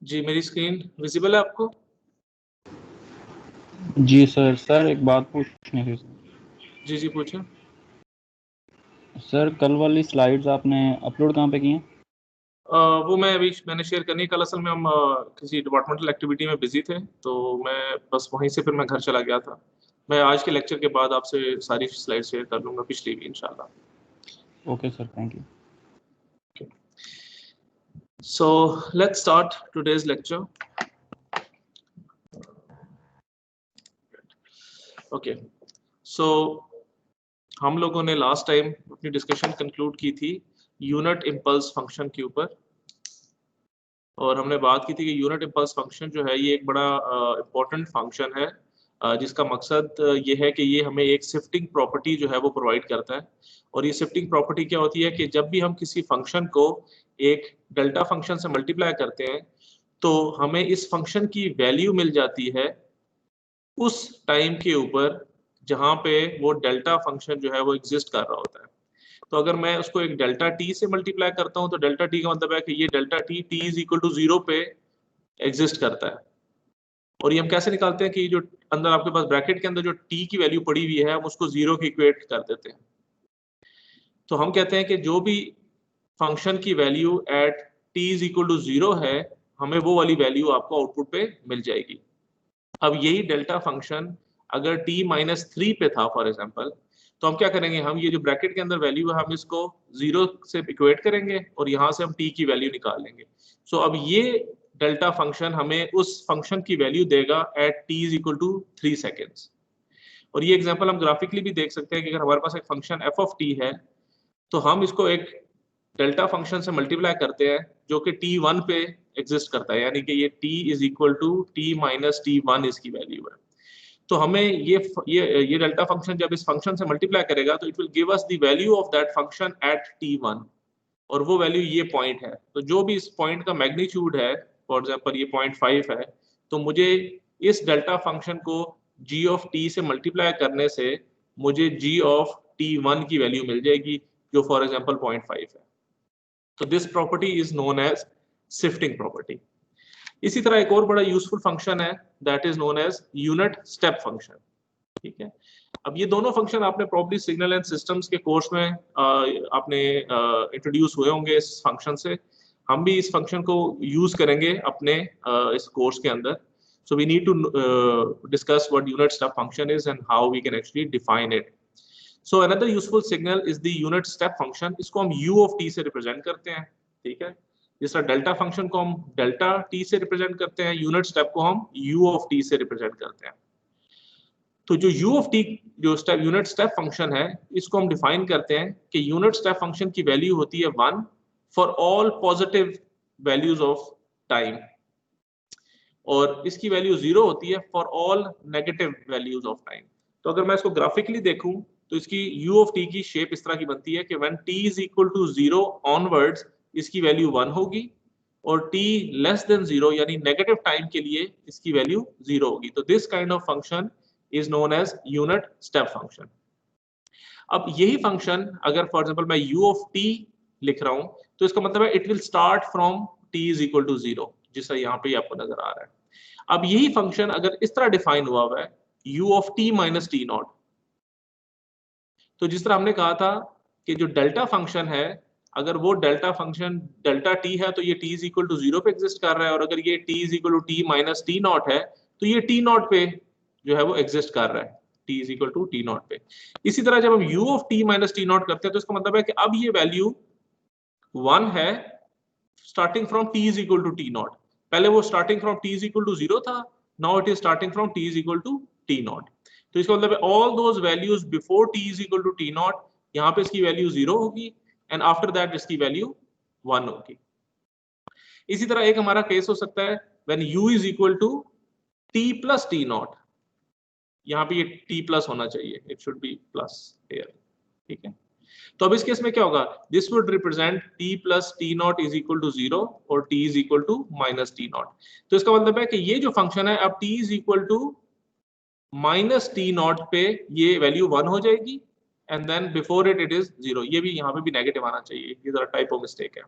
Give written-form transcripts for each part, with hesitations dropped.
जी मेरी screen visible है आपको? जी सर एक बात पूछनी थी जी जी पूछें। सर। कल वाली स्लाइड्स आपने अपलोड कहाँ पे की हैं? वो मैंने शेयर करनी है। कल असल में हम किसी डिपार्टमेंटल एक्टिविटी में बिजी थे, तो मैं बस वहीं से फिर मैं घर चला गया था। मैं आज के लेक्चर के बाद आपसे सारी स्लाइड शेयर कर लूँगा, पिछली भी इंशाल्लाह। Okay sir, thank you. So let's start today's lecture. Okay. So हम लोगों ने लास्ट टाइम अपनी डिस्कशन कंक्लूड की थी यूनिट इम्पल्स फंक्शन के ऊपर, और हमने बात की थी कि यूनिट इम्पल्स फंक्शन जो है ये एक बड़ा इम्पोर्टेंट फंक्शन है, जिसका मकसद ये है कि ये हमें एक शिफ्टिंग प्रॉपर्टी जो है वो प्रोवाइड करता है। और ये शिफ्टिंग प्रॉपर्टी क्या होती है कि जब भी हम किसी फंक्शन को एक डेल्टा फंक्शन से मल्टीप्लाई करते हैं तो हमें इस फंक्शन की वैल्यू मिल जाती है उस टाइम के ऊपर जहाँ पे वो डेल्टा फंक्शन जो है वो एग्जिस्ट कर रहा होता है। तो अगर मैं उसको एक डेल्टा टी से मल्टीप्लाई करता हूँ तो डेल्टा टी का मतलब है कि ये delta t t is equal to 0 पे एग्जिस्ट करता है। और ये हम कैसे निकालते हैं कि जो अंदर आपके पास ब्रैकेट के अंदर जो टी की वैल्यू पड़ी हुई है हम उसको 0 की इक्वेट कर देते हैं। तो हम कहते हैं कि जो भी फंक्शन की value at t is equal to 0 है, हमें वो वाली वैल्यू आपको आउटपुट पे मिल जाएगी। अब यही डेल्टा फंक्शन अगर t माइनस 3 पे था फॉर एग्जांपल, तो हम क्या करेंगे, हम ये जो ब्रैकेट के अंदर वैल्यू है हम इसको 0 से इक्वेट करेंगे और यहाँ से हम t की वैल्यू निकाल लेंगे। सो अब ये डेल्टा फंक्शन हमें उस फंक्शन की वैल्यू देगा at t is equal to 3 seconds. और ये एग्जांपल हम ग्राफिकली भी देख सकते हैं कि अगर हमारे पास एक फंक्शन f ऑफ t है तो हम इसको एक डेल्टा फंक्शन से मल्टीप्लाई करते हैं जो कि t1 पे एग्जिस्ट करता है, यानी कि ये t is equal to t minus t1 इसकी वैल्यू है। तो हमें ये डेल्टा फंक्शन जब इस फंक्शन से मल्टीप्लाई करेगा तो it will give us the value of that function at t1, और वो वैल्यू ये पॉइंट है। तो जो भी इस पॉइंट का मैग्नीट्यूड है, फॉर एग्जांपल ये 0.5 है, तो मुझे इस डेल्टा फंक्शन को g ऑफ t से मल्टीप्लाई करने से मुझे g ऑफ t1 की वैल्यू मिल जाएगी जो फॉर एग्जांपल 0.5 है। तो this property is known as shifting property. इसी तरह एक और बड़ा यूजफुल फंक्शन है that is known as unit step function. ठीक है, अब ये दोनों फंक्शन आपने प्रॉब्ली सिग्नल एंड सिस्टम्स के कोर्स में आपने इंट्रोड्यूस हुए होंगे इस फंक्शन से। हम भी इस फंक्शन को यूज करेंगे अपने इस कोर्स के अंदर। So we need to discuss what unit step function is and how we can actually define it. So another useful signal is the unit step function. इसको हम u ऑफ t से represent करते हैं। ठीक है, जिस तरह डेल्टा फंक्शन को हम डेल्टा t से रिप्रेजेंट करते हैं, यूनिट स्टेप को हम u ऑफ t से रिप्रेजेंट करते हैं। तो जो u ऑफ t जो स्टेप यूनिट स्टेप फंक्शन है, इसको हम डिफाइन करते हैं कि यूनिट स्टेप फंक्शन की वैल्यू होती है 1 for all positive values of time, और इसकी वैल्यू 0 होती है for all negative values of time. तो अगर मैं इसको ग्राफिकली देखूं तो इसकी u ऑफ t की शेप इस तरह की बनती है कि when t is equal to 0 onwards इसकी वैल्यू 1 होगी, और t लेस देन 0 यानी नेगेटिव टाइम के लिए इसकी वैल्यू 0 होगी। तो this kind of function is known as unit step function. अब यही फंक्शन अगर फॉर एग्जांपल मैं u ऑफ t लिख रहा हूं तो इसका मतलब है it will start from t is equal to 0, जिस तरह यहाँ पे आपको नजर आ रहा है। अब यही फंक्शन अगर इस तरह डिफाइन हुआ है u of t minus t naught, तो जिस तरह हमने कहा था कि जो डेल्टा फंक्शन है अगर वो डेल्टा फंक्शन डेल्टा t है तो ये t इज इक्वल टू 0 पे एग्जिस्ट कर रहा है, और अगर ये t is equal to t minus t naught है तो ये t नॉट पे जो है वो एग्जिस्ट कर रहा है, t is equal to t naught पे। इसी तरह जब हम u of t minus t naught करते हैं तो इसका मतलब है कि अब ये वैल्यू 1 है starting from t is equal to t naught. पहले वो starting from t is equal to 0 था, now it is starting from t is equal to t naught. तो इसका मतलब है all those values before t is equal to t naught, यहाँ पे इसकी वैल्यू 0 होगी, एंड आफ्टर दैट इसकी वैल्यू 1 होगी। इसी तरह एक हमारा केस हो सकता है when u is equal to t plus t naught, यहाँ पे ये t प्लस होना चाहिए, it should be plus here. ठीक है, तो अब इस केस में क्या होगा, this would represent t plus t naught is equal to 0 और t is equal to minus t naught. तो इसका मतलब है कि ये जो फंक्शन है अब t is equal to minus t naught पे ये वैल्यू 1 हो जाएगी, and then before it is 0। ये भी यहाँ पे भी नेगेटिव आना चाहिए, ये जरा टाइपो मिस्टेक है।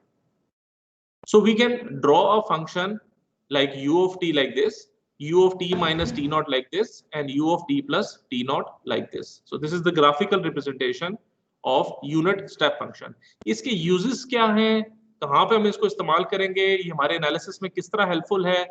So we can draw a function like u of t like this, u of t minus t naught like this, and u of t plus t naught like this. So this is the graphical representation of unit step function. इसके uses क्या हैं, कहाँ पे हम इसको इस्तेमाल करेंगे, ये हमारे एनालिसिस में किस तरह हेल्पफुल है,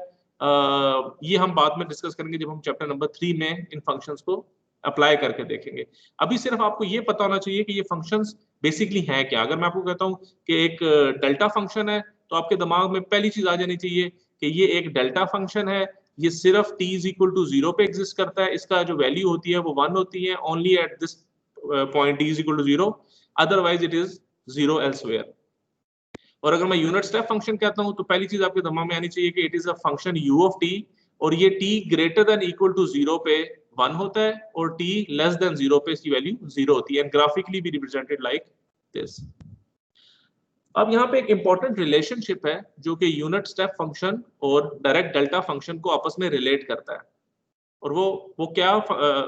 ये हम बाद में डिस्कस करेंगे जब हम चैप्टर नंबर 3 में इन फंक्शंस को अप्लाई करके देखेंगे. अभी सिर्फ आपको ये पता होना चाहिए कि ये फंक्शंस बेसिकली हैं क्या. अगर मैं आपको कहता हूँ कि एक डेल्टा फंक्शन है, तो आपके दिमाग में पहली चीज आ जानी चाहिए कि ये एक डेल्टा फंक्शन है, ये सिर्फ t इज इक्वल टू 0 पे एग्जिस्ट करता है, इसका जो वैल्यू होती है वो 1 होती है, only at this point t is equal to 0, otherwise it is 0 elsewhere. और अगर मैं यूनिट स्टेप फंक्शन कहता हूं तो पहली चीज आपके दिमाग में आनी चाहिए कि it is a function u of t, और ये t greater than equal to 0 पे 1 होता है और t लेस देन 0 पे इसकी वैल्यू 0 होती है, and graphically be represented like this. अब यहाँ पे एक इंपॉर्टेंट रिलेशनशिप है जो कि यूनिट स्टेप फंक्शन और डायरेक्ट डेल्टा फंक्शन को आपस में रिलेट करता है, और वो क्या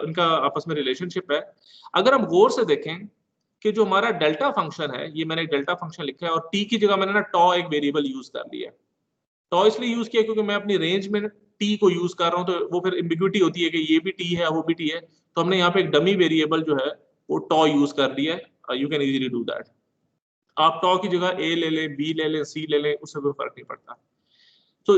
इनका आपस में रिलेशनशिप है. अगर हम गौर से देखें कि जो हमारा डेल्टा फंक्शन है, ये मैंने एक डेल्टा फंक्शन लिखा है और t की जगह मैंने ना टॉ एक वेरिएबल यूज कर लिया है. टॉ इसलिए यूज किया क्योंकि मैं अपनी रेंज में t को यूज कर रहा हूं, तो वो फिर एम्बिग्युइटी होती है कि ये भी t है वो भी t है, तो हमने यहाँ पे एक डमी वेरिएबल जो है वो टॉ यूज कर लिया है. You can easily do that. आप टॉ की जगह a ले लें, b ले लें, c ले लें, उससे कोई फर्क नहीं पड़ता. तो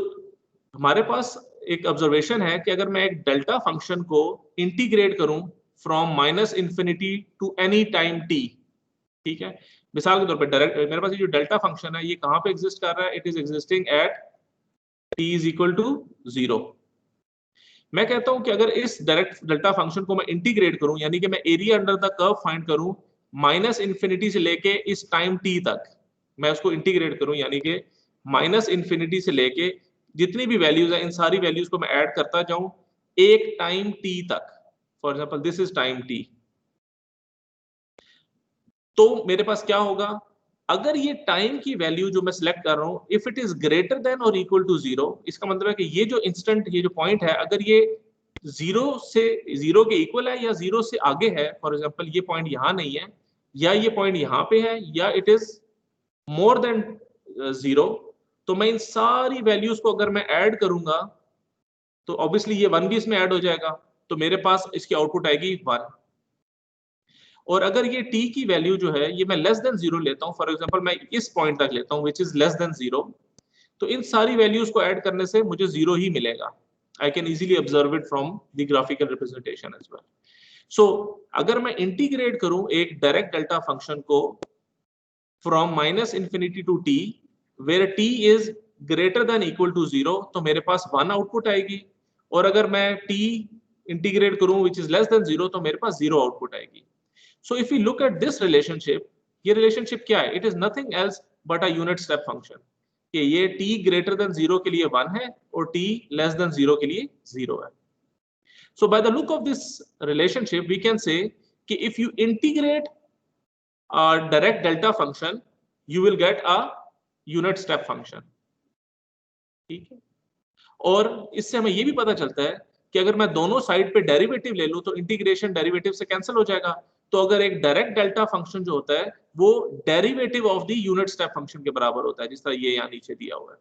हमारे पास एक ऑब्जर्वेशन है कि अगर मैं एक डेल्टा फंक्शन को इंटीग्रेट करूं from minus infinity to any time t, ठीक है, मिसाल के तौर पर डायरेक्ट मेरे पास ये जो डेल्टा फंक्शन है ये कहां पे एग्जिस्ट कर रहा है, it is existing at t is equal to 0. मैं कहता हूं कि अगर इस डायरेक्ट डेल्टा फंक्शन को मैं इंटीग्रेट करूं, यानी कि मैं area under the curve find करूं माइनस इंफिनिटी से लेके इस टाइम t तक, मैं उसको इंटीग्रेट करूं, यानी कि माइनस इंफिनिटी से लेके जितनी भी वैल्यूज है इन सारी वैल्यूज को मैं ऐड करता जाऊं एक टाइम t तक. For example this is time t. तो मेरे पास क्या होगा, अगर ये टाइम की वैल्यू जो मैं सिलेक्ट कर रहा हूं if it is greater then और इक्वल टू 0, इसका मतलब है कि ये जो इंस्टेंट, ये जो पॉइंट है, अगर ये 0 के इक्वल है या 0 से आगे है, फॉर एग्जांपल ये पॉइंट यहां नहीं है या ये पॉइंट यहां पे है या इट इज मोर देन 0, तो मैं इन सारी वैल्यूज को अगर मैं ऐड करूंगा तो ऑब्वियसली ये 1 भी इसमें ऐड हो जाएगा, तो मेरे पास इसकी आउटपुट आएगी 1. और अगर ये t की वैल्यू जो है ये मैं लेस देन 0 लेता हूं, फॉर एग्जांपल मैं इस पॉइंट तक लेता हूं विच इज लेस देन 0, तो इन सारी वैल्यूज को ऐड करने से मुझे 0 ही मिलेगा. I can easily observe it from the graphical representation as well. So अगर मैं इंटीग्रेट करूं एक डायरेक्ट डेल्टा फंक्शन को from minus infinity to t where t is greater than equal to 0, तो मेरे पास 1 आउटपुट आएगी. और अगर मैं t इंटीग्रेट करूं विच इज लेस देन 0, तो मेरे पास 0 आउटपुट आएगी. So if we look at this relationship, ये relationship क्या है? It is nothing else but a unit step function. कि ये t greater than 0 के लिए 1 है और t less than 0 के लिए 0 है. So by the look of this relationship, we can say कि if you integrate a direct delta function, you will get a unit step function. ठीक है? और इससे हमें ये भी पता चलता है कि अगर मैं दोनों साइड पे डेरिवेटिव ले लूं तो इंटीग्रेशन डेरिवेटिव से कैंसिल हो जाएगा. तो अगर एक डायरेक्ट डेल्टा फंक्शन जो होता है वो derivative of the unit step function के बराबर होता है, जिस तरह ये यहाँ नीचे दिया हुआ है.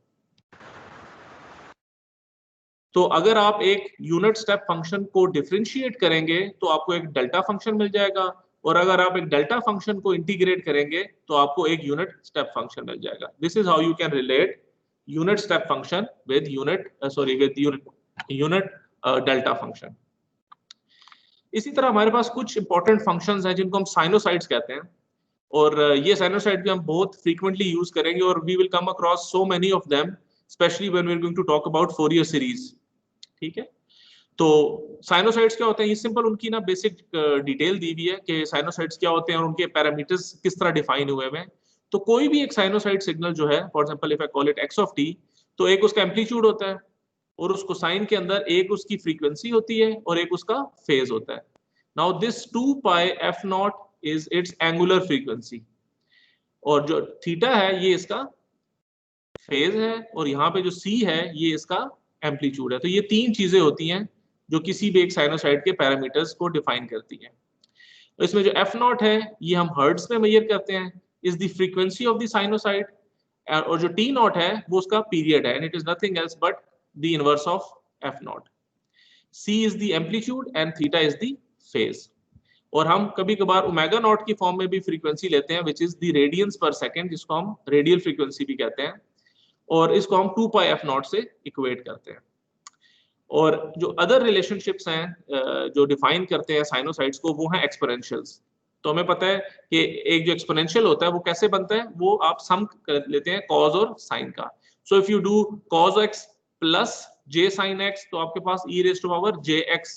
तो अगर आप एक यूनिट स्टेप फंक्शन को डिफरेंशिएट करेंगे तो आपको एक डेल्टा फंक्शन मिल जाएगा, और अगर आप एक डेल्टा फंक्शन को इंटीग्रेट करेंगे तो आपको एक यूनिट स्टेप फंक्शन मिल जाएगा. This is how you can relate unit step function with unit delta function. इसी तरह हमारे पास कुछ इंपॉर्टेंट फंक्शंस हैं जिनको हम साइनोसाइड्स कहते हैं, और ये साइनोसाइड भी हम बहुत फ्रीक्वेंटली यूज करेंगे, और we will come across so many of them especially when we are going to talk about Fourier series. ठीक है, तो साइनोसाइड्स क्या होते हैं, ये सिंपल उनकी ना बेसिक डिटेल दी हुई है कि साइनोसाइड्स क्या होते हैं और उनके पैरामीटर्स किस तरह डिफाइन हुए हैं. तो कोई भी एक साइनोसाइड सिग्नल जो है, for example if I call it x of t, तो एक उसका एम्पलीट्यूड होता है और उसको साइन के अंदर एक उसकी फ्रीक्वेंसी होती है और एक उसका फेज होता है. Now this 2 pi f not is it's angular frequency, और जो थीटा है ये इसका फेज है, और यहाँ पे जो c है ये इसका एम्पलीट्यूड है. तो ये तीन चीजें होती हैं जो किसी भी एक साइनोसाइड के पैरामीटर्स को डिफाइन करती हैं. तो इसमें जो f नॉट है ये हम हर्ट्ज में मेजर करते हैं, is the frequency of the sinusoid, और जो t नॉट है वो उसका पीरियड है, and it is nothing else but the inverse of f naught. c is the amplitude and theta is the phase. और हम कभी कभार ओमेगा नॉट की फॉर्म में भी फ्रीक्वेंसी लेते हैं विच इज द रेडियंस पर सेकंड, जिसको हम रेडियल फ्रीक्वेंसी भी कहते हैं, और इसको हम 2 पाई f नॉट से इक्वेट करते हैं. और जो अदर रिलेशनशिप्स हैं जो डिफाइन करते हैं साइनोसाइड्स को, वो हैं एक्सपोनेंशियल्स. तो हमें पता है कि एक जो एक्सपोनेंशियल होता है वो कैसे बनता है, वो आप सम कर लेते हैं कॉज और साइन का. So if you do cos x plus j sin x, तो आपके पास e raise to power jx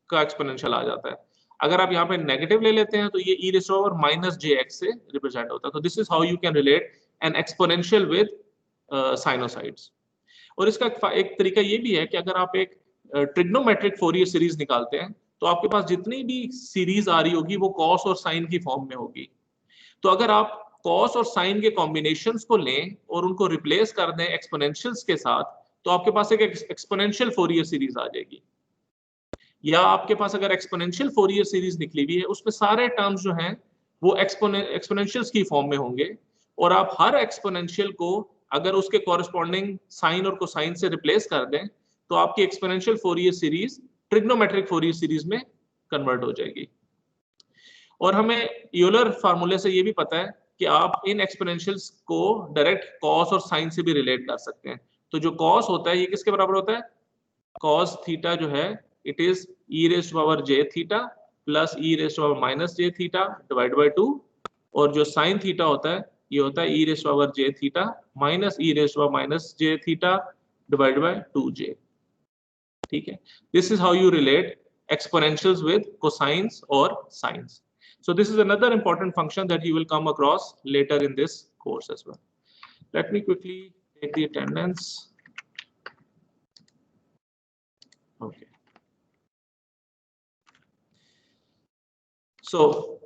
का एक्सपोनेंशियल आ जाता है. अगर आप यहाँ पे नेगेटिव ले लेते हैं तो ये e raise to power minus jx से रिप्रेजेंट होता है. तो this is how you can relate an exponential with sinusoids. और इसका एक तरीका ये भी है कि अगर आप एक ट्रिग्नोमेट्रिक फोरियर सीरीज निकालते हैं तो आपके पास जितनी भी सीरीज आ रही होगी वो कॉस और साइन की फॉर्म में होगी. तो अगर आप कॉस और साइन के कॉम्बिनेशंस को लें और उनको रिप्लेस कर दें एक्सपोनेंशियल्स के साथ, तो आपके पास एक एक्सपोनेंशियल फोरियर सीरीज आ जाएगी. या आपके पास अगर एक्सपोनेंशियल फोरियर सीरीज निकली हुई है उसमें सारे टर्म्स जो हैं वो एक्सपोनेंशियल्स की फॉर्म में होंगे, और आप हर एक्सपोनेंशियल को अगर उसके कॉरेस्पॉन्डिंग साइन और कोसाइन से रिप्लेस कर दें तो आपकी exponential Fourier series trigonometric Fourier series में कन्वर्ट हो जाएगी. और हमें यूलर फार्मूले से ये भी पता है कि आप इन एक्सपोनेंशियल्स को डायरेक्ट कॉस और साइन से भी रिलेट कर सकते हैं. तो जो कॉस होता है ये किसके बराबर होता है, कॉस थीटा जो है it is e raise to power j theta plus e raise to power minus j theta divide by 2, और जो साइन थीटा होता है ये होता है e raise to power j theta minus e raise to power minus j theta divide by 2j. ठीक है, this is how you relate exponentials with cosines or sines. So this is another important function that you will come across later in this course as well. Let me quickly take the attendance. Okay. So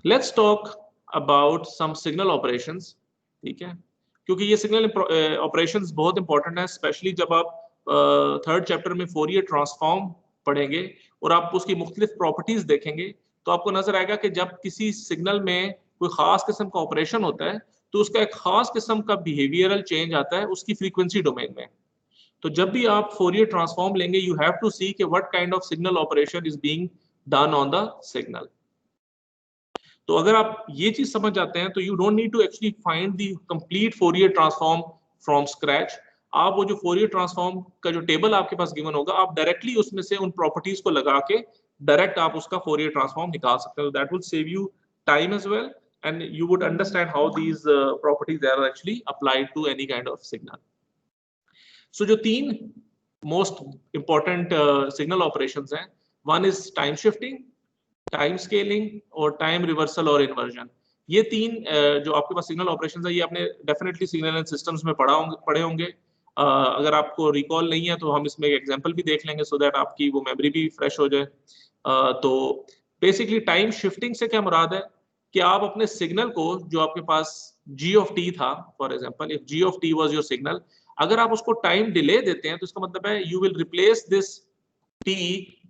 let's talk about some signal operations. ठीक है, क्योंकि ये signal operations बहुत important है, specially जब आप third chapter में Fourier transform पढ़ेंगे और आप उसकी मुख्तलिफ प्रॉपर्टीज देखेंगे तो आपको नजर आएगा कि जब किसी सिग्नल में कोई खास किस्म का ऑपरेशन होता है तो उसका एक खास किस्म का बिहेवियरल चेंज आता है उसकी फ्रीक्वेंसी डोमेन में. तो जब भी आप फोरियर ट्रांसफॉर्म लेंगे यू हैव टू सी कि what kind of signal operation is being done on the signal. तो अगर आप ये चीज समझ जाते हैं तो you don't need to actually find the complete Fourier transform from scratch. आप वो जो फोरियर ट्रांसफॉर्म का जो टेबल आपके पास गिवन होगा आप डायरेक्टली उसमें से उन प्रॉपर्टीज को लगा के डायरेक्ट आप उसका फोरियर ट्रांसफॉर्म निकाल सकते हो. That will save you time as well and you would understand how these properties are actually applied to any kind of signal. So जो तीन मोस्ट इंपॉर्टेंट सिग्नल ऑपरेशंस हैं, one is time shifting, time scaling और time reversal और inversion. ये तीन जो आपके पास signal operations है ये आपने डेफिनेटली सिग्नल एंड सिस्टम्स में पढ़े होंगे. अगर आपको रिकॉल नहीं है तो हम इसमें एक एग्जांपल भी देख लेंगे सो दैट आपकी वो मेमोरी भी फ्रेश हो जाए. तो बेसिकली टाइम शिफ्टिंग से क्या मुराद है कि आप अपने सिग्नल को जो आपके पास g of t था, for example if g of t was your signal, अगर आप उसको टाइम डिले देते हैं तो इसका मतलब है you will replace this t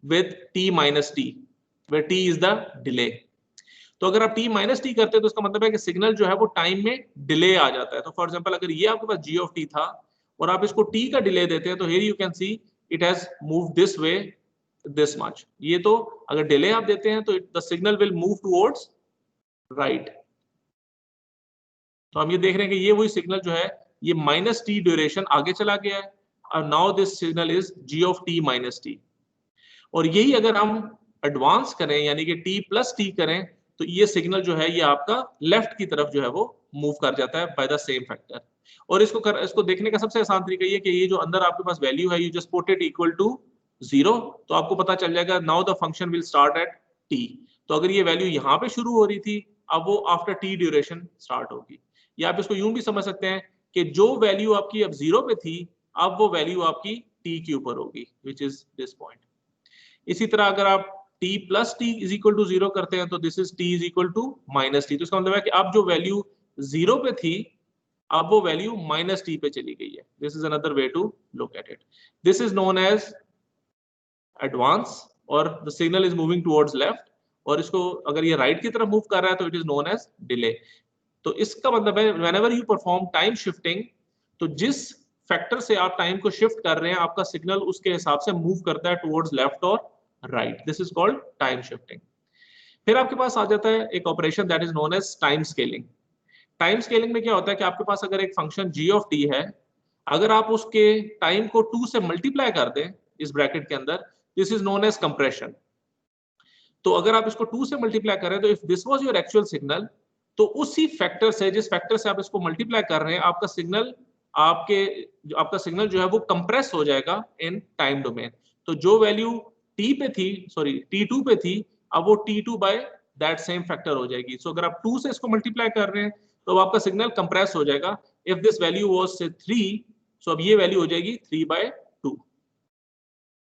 with t minus t where t is the delay. तो अगर आप t minus t करते हैं तो इसका मतलब है कि सिग्नल जो है वो टाइम में डिले आ जाता है. तो फॉर एग्जांपल अगर ये आपके पास g of t था और आप इसको t का डिले देते हैं तो here you can see it has moved this way this much. ये तो अगर डिले आप देते हैं तो the signal will move towards right. तो हम ये देख रहे हैं कि ये वही सिग्नल जो है ये माइनस टी ड्यूरेशन आगे चला गया है और now this signal is g of t minus t. और यही अगर हम एडवांस करें यानी कि t plus t करें तो ये सिग्नल जो है ये आपका लेफ्ट की तरफ जो है वो मूव कर जाता है बाय द सेम फैक्टर. और इसको देखने का सबसे आसान तरीका ये कि ये जो अंदर आपके पास वैल्यू है you just put it equal to 0 तो आपको पता चल जाएगा now the function will start at t. तो अगर ये वैल्यू यहाँ पे शुरू हो रही थी अब वो आफ्टर t ड्यूरेशन स्टार्ट होगी. या आप इसको यूं भी समझ सकते हैं कि जो वैल्यू आपकी अब 0 पे थी अब वो वैल्यू आपकी t के ऊपर होगी विच इज दिस पॉइंट. इसी तरह अगर आप t plus t is equal to 0 करते हैं तो this is t is equal to minus t. तो इसका मतलब है कि अब जो वैल्यू 0 पे थी अब वो वैल्यू माइनस t पे चली गई है. This is another way to look at it. This is known as advance और the signal is moving towards left, और इसको अगर ये राइट की तरफ मूव कर रहा है तो it is known as delay. तो इसका मतलब है whenever you perform time shifting तो जिस फैक्टर से आप टाइम को शिफ्ट कर रहे हैं, आपका सिग्नल उसके हिसाब से मूव करता है टुवर्ड्स लेफ्ट और right, this is called time shifting. फिर आपके पास आ जाता है एक operation that is known as time scaling. Time scaling में क्या होता है कि आपके पास अगर एक फंक्शन g ऑफ t है, अगर आप उसके टाइम को 2 से मल्टीप्लाई कर दें इस ब्रैकेट के अंदर, this is known as compression. तो अगर आप इसको 2 से मल्टीप्लाई करें तो if this was your actual signal, तो उसी फैक्टर से, जिस फैक्टर से आप इसको मल्टीप्लाई कर रहे हैं, आपका सिग्नल जो है वो कंप्रेस हो जाएगा इन टाइम डोमेन। तो जो वैल्यू t पे थी, सॉरी t2 पे थी, अब वो t2 by that same factor हो जाएगी। सो अगर आप 2 से इसको मल्टीप्लाई कर रहे हैं तो आपका सिग्नल कंप्रेस हो जाएगा। इफ दिस वैल्यू वाज से 3, सो अब ये वैल्यू हो जाएगी 3/2।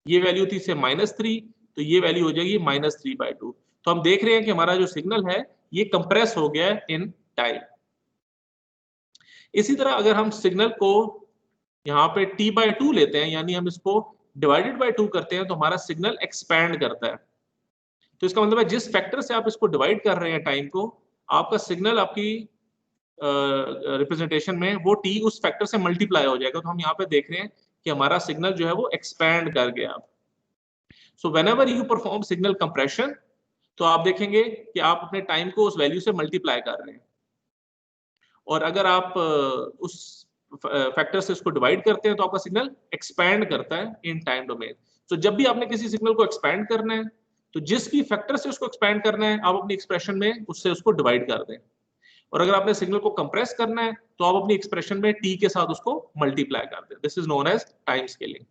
ये वैल्यू थी से -3, तो ये वैल्यू हो जाएगी -3/2। तो हम देख रहे हैं कि हमारा जो सिग्नल है ये कंप्रेस हो गया है इन टाइम। इसी तरह अगर हम सिग्नल को यहाँ पे t/2 लेते हैं, यानी हम इसको डिवाइडेड बाय 2 करते हैं, तो हमारा सिग्नल एक्सपैंड करता है। तो इसका मतलब है जिस फैक्टर से आप इसको डिवाइड कर रहे हैं टाइम को, आपका सिग्नल आपकी रिप्रेजेंटेशन में वो t उस फैक्टर से मल्टीप्लाई हो जाएगा। तो हम यहाँ पे देख रहे हैं कि हमारा सिग्नल जो है वो एक्सपैंड कर गया। So whenever you perform signal compression, तो आप देखेंगे कि आप अपने टाइम को उस वैल्यू से मल्टीप्लाई कर रहे हैं, और अगर आप उस फैक्टर से उसको डिवाइड करते हैं तो आपका सिग्नल एक्सपैंड करता है इन टाइम डोमेन। तो जब भी आपने किसी सिग्नल को एक्सपैंड करना है, तो जिस भी फैक्टर से उसको एक्सपैंड करना है, आप अपनी एक्सप्रेशन में उससे उसको डिवाइड कर दें। और अगर आपने सिग्नल को कंप्रेस करना है, तो आप अपनी एक्सप्रेशन में t के साथ उसको मल्टीप्लाई कर दें। This is known as time scaling.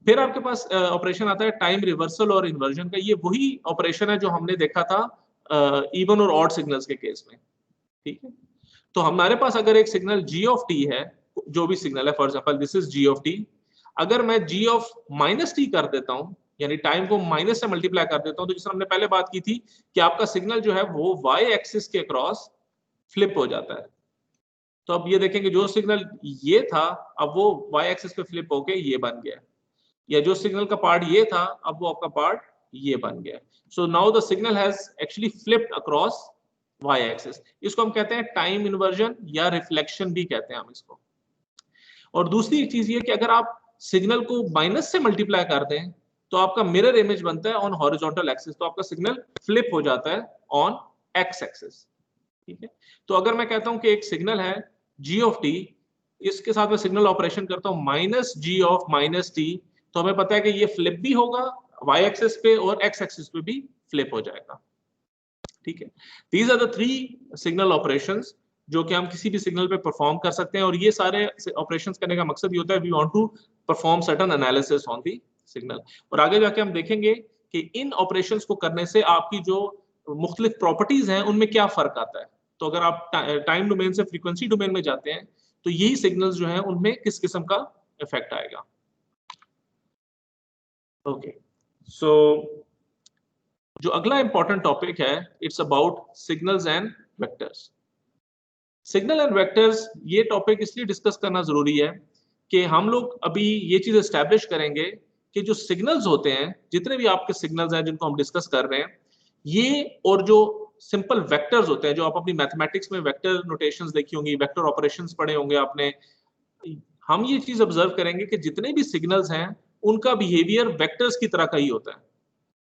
फिर आपके पास ऑपरेशन आता है टाइम रिवर्सल और इन्वर्जन का। ये वही ऑपरेशन है जो हमने देखा था इवन और ऑड सिग्नल्स के केस में, ठीक है। तो हमारे पास अगर एक सिग्नल g ऑफ t है, जो भी सिग्नल है, for example this is g of t, अगर मैं g ऑफ -t कर देता हूं, यानी टाइम को माइनस से मल्टीप्लाई कर देता हूं, तो जिस हमने पहले बात की थी कि आपका सिग्नल जो है वो y एक्सिस के क्रॉस फ्लिप हो जाता है। तो अब ये देखेंगे जो सिग्नल ये था, अब वो y एक्सिस पे फ्लिप होके ये बन गया, या जो सिग्नल का पार्ट ये था, अब वो आपका पार्ट ये बन गया। So now the signal has actually flipped across y axis. इसको हम कहते हैं टाइम इन्वर्जन या रिफ्लेक्शन भी कहते हैं हम इसको। और दूसरी एक चीज ये कि अगर आप सिग्नल को माइनस से मल्टीप्लाई कर दें, तो आपका मिरर इमेज बनता है ऑन हॉरिजॉन्टल एक्सिस, तो आपका सिग्नल फ्लिप हो जाता है ऑन x एक्सिस, ठीक है। तो अगर मैं कहता हूं कि एक सिग्नल है g ऑफ t, इसके साथ मैं सिग्नल ऑपरेशन करता हूं -g ऑफ -t, तो हमें पता है कि ये फ्लिप भी होगा y एक्सिस पे और x एक्सिस पे भी फ्लिप हो जाएगा, ठीक है। These are the 3 signal operations जो कि हम किसी भी सिग्नल पे परफॉर्म कर सकते हैं, और ये सारे ऑपरेशंस करने का मकसद ये होता है we want to perform certain analysis on the signal. और आगे जाके हम देखेंगे कि इन ऑपरेशंस को करने से आपकी जो मुख्तलिफ प्रॉपर्टीज हैं उनमें क्या फर्क आता है। तो अगर आप टाइम डोमेन से फ्रीक्वेंसी डोमेन में जाते हैं, तो यही सिग्नल्स जो हैं उनमें किस किस्म का इफेक्ट आएगा। ओके, सो जो अगला इंपॉर्टेंट टॉपिक है, it's about signals and vectors. Signal and vectors, ये टॉपिक इसलिए डिस्कस करना जरूरी है कि हम लोग अभी ये चीज एस्टैब्लिश करेंगे कि जो सिग्नल्स होते हैं, जितने भी आपके सिग्नल्स हैं जिनको हम डिस्कस कर रहे हैं, ये और जो सिंपल वेक्टर्स होते हैं, जो आप अपनी मैथमेटिक्स में वेक्टर नोटेशंस देखी होंगी, वेक्टर ऑपरेशंस पढ़े होंगे आपने, हम ये चीज ऑब्जर्व करेंगे कि जितने भी सिग्नल्स हैं उनका बिहेवियर वेक्टर्स की तरह का ही होता है।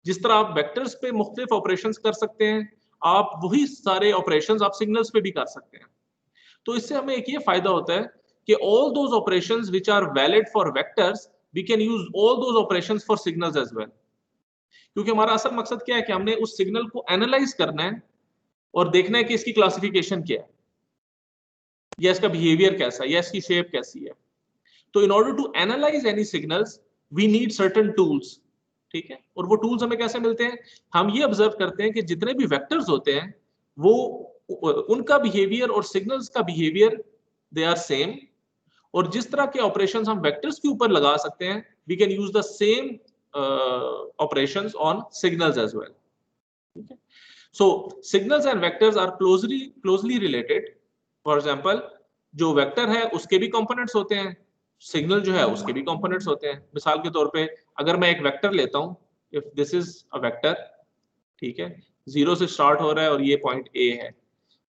जिस तरह आप वेक्टर्स पे मुख्तलिफ ऑपरेशंस कर सकते हैं, आप वही सारे ऑपरेशंस आप सिग्नल्स पे भी कर सकते हैं। तो इससे हमें एक ये फायदा होता है कि all those operations which are valid for vectors, we can use all those operations for signals as well। क्योंकि हमारा असल मकसद क्या है कि हमने उस सिग्नल को एनालाइज करना है और देखना है कि इसकी क्लासिफिकेशन क्या है, या इसका बिहेवियर कैसा है, या इसकी शेप कैसी है। तो in order to analyse any signals we need certain tools, ठीक है। और वो टूल्स हमें कैसे मिलते हैं? हम ये ऑब्जर्व करते हैं कि जितने भी वेक्टर्स होते हैं वो उनका बिहेवियर और सिग्नल्स का बिहेवियर दे आर सेम, और जिस तरह के ऑपरेशंस हम वेक्टर्स के ऊपर लगा सकते हैं, we can use the same operations on signals as well, ठीक है। So signals and vectors are closely related. For example, जो वेक्टर है उसके भी कंपोनेंट्स होते हैं, सिग्नल जो है उसके भी कंपोनेंट्स होते हैं। मिसाल के तौर पे अगर मैं एक वेक्टर लेता हूं, if this is a vector, ठीक है, 0 से स्टार्ट हो रहा है और ये पॉइंट ए है,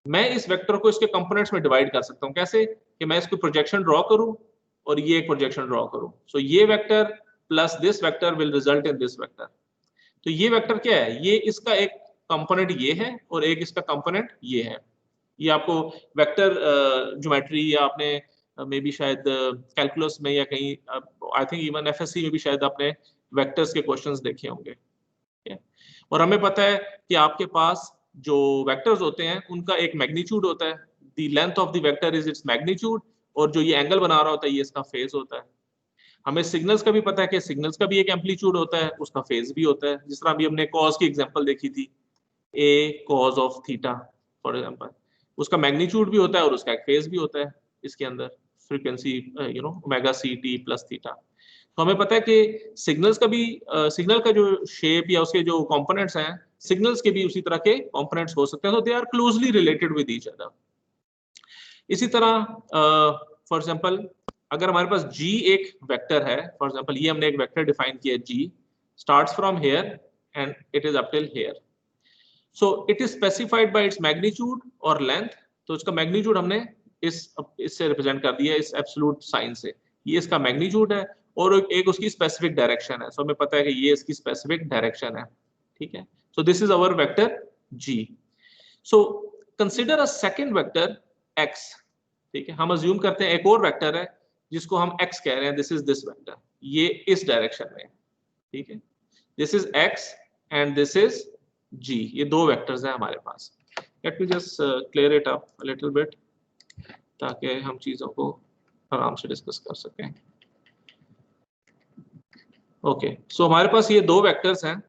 मैं इस वेक्टर को इसके कंपोनेंट्स में डिवाइड कर सकता हूं। कैसे? कि मैं इसको प्रोजेक्शन ड्रॉ करूं और ये एक प्रोजेक्शन ड्रॉ करूं, सो ये vector plus this vector will result in this vector. तो ये वेक्टर क्या है, ये इसका एक कंपोनेंट ये है और एक इसका कंपोनेंट ये है। ये आपको वेक्टर ज्योमेट्री या आपने मे बी शायद कैलकुलस में या कहीं आई थिंक इवन एफएससी में भी शायद आपने वेक्टर्स के क्वेश्चंस देखे होंगे। और हमें पता है कि आपके पास जो वेक्टर्स होते हैं उनका एक मैग्नीट्यूड होता है, the length of the vector is it's magnitude, और जो ये एंगल बना रहा होता है ये इसका फेज होता है। हमें सिग्नल्स का भी पता है कि सिग्नल्स का भी एक एम्पलीट्यूड होता है, उसका फेज भी होता है। जिस तरह अभी हमने कॉस की एग्जांपल देखी थी, a cos of theta for example, उसका मैग्नीट्यूड भी होता है और उसका एक फेज भी होता है इसके अंदर, frequency omega c t plus theta. तो हमें पता है कि सिग्नल्स का भी सिग्नल का जो शेप या उसके जो कंपोनेंट्स हैं, सिग्नल्स के भी उसी तरह के कंपोनेंट्स हो सकते हैं, तो they are closely related with each other. इसी तरह फॉर एग्जांपल अगर हमारे पास g एक वेक्टर है, फॉर एग्जांपल ये हमने एक वेक्टर डिफाइन किया g starts from here and it is up till here, so it is specified by its magnitude और लेंथ। तो इसका मैग्नीट्यूड हमने इससे रिप्रेजेंट कर दिया, इस एब्सोल्यूट साइन से, ये इसका मैग्नीट्यूड है और एक उसकी स्पेसिफिक डायरेक्शन है। सो हमें पता है कि ये इसकी स्पेसिफिक डायरेक्शन है, ठीक है। So this is our vector g। So consider a second vector x, ठीक है। हम अज्यूम करते हैं एक और वेक्टर है जिसको हम x कह रहे हैं, दिस इज दिस वेक्टर, ये इस डायरेक्शन में, ठीक है। This is x and this is g, ये दो वेक्टर्स हैं हमारे पास। Let me just clear it up a little bit ताकि हम चीजों को आराम से डिस्कस कर सकें। ओके, सो हमारे पास ये दो वेक्टर्स हैं।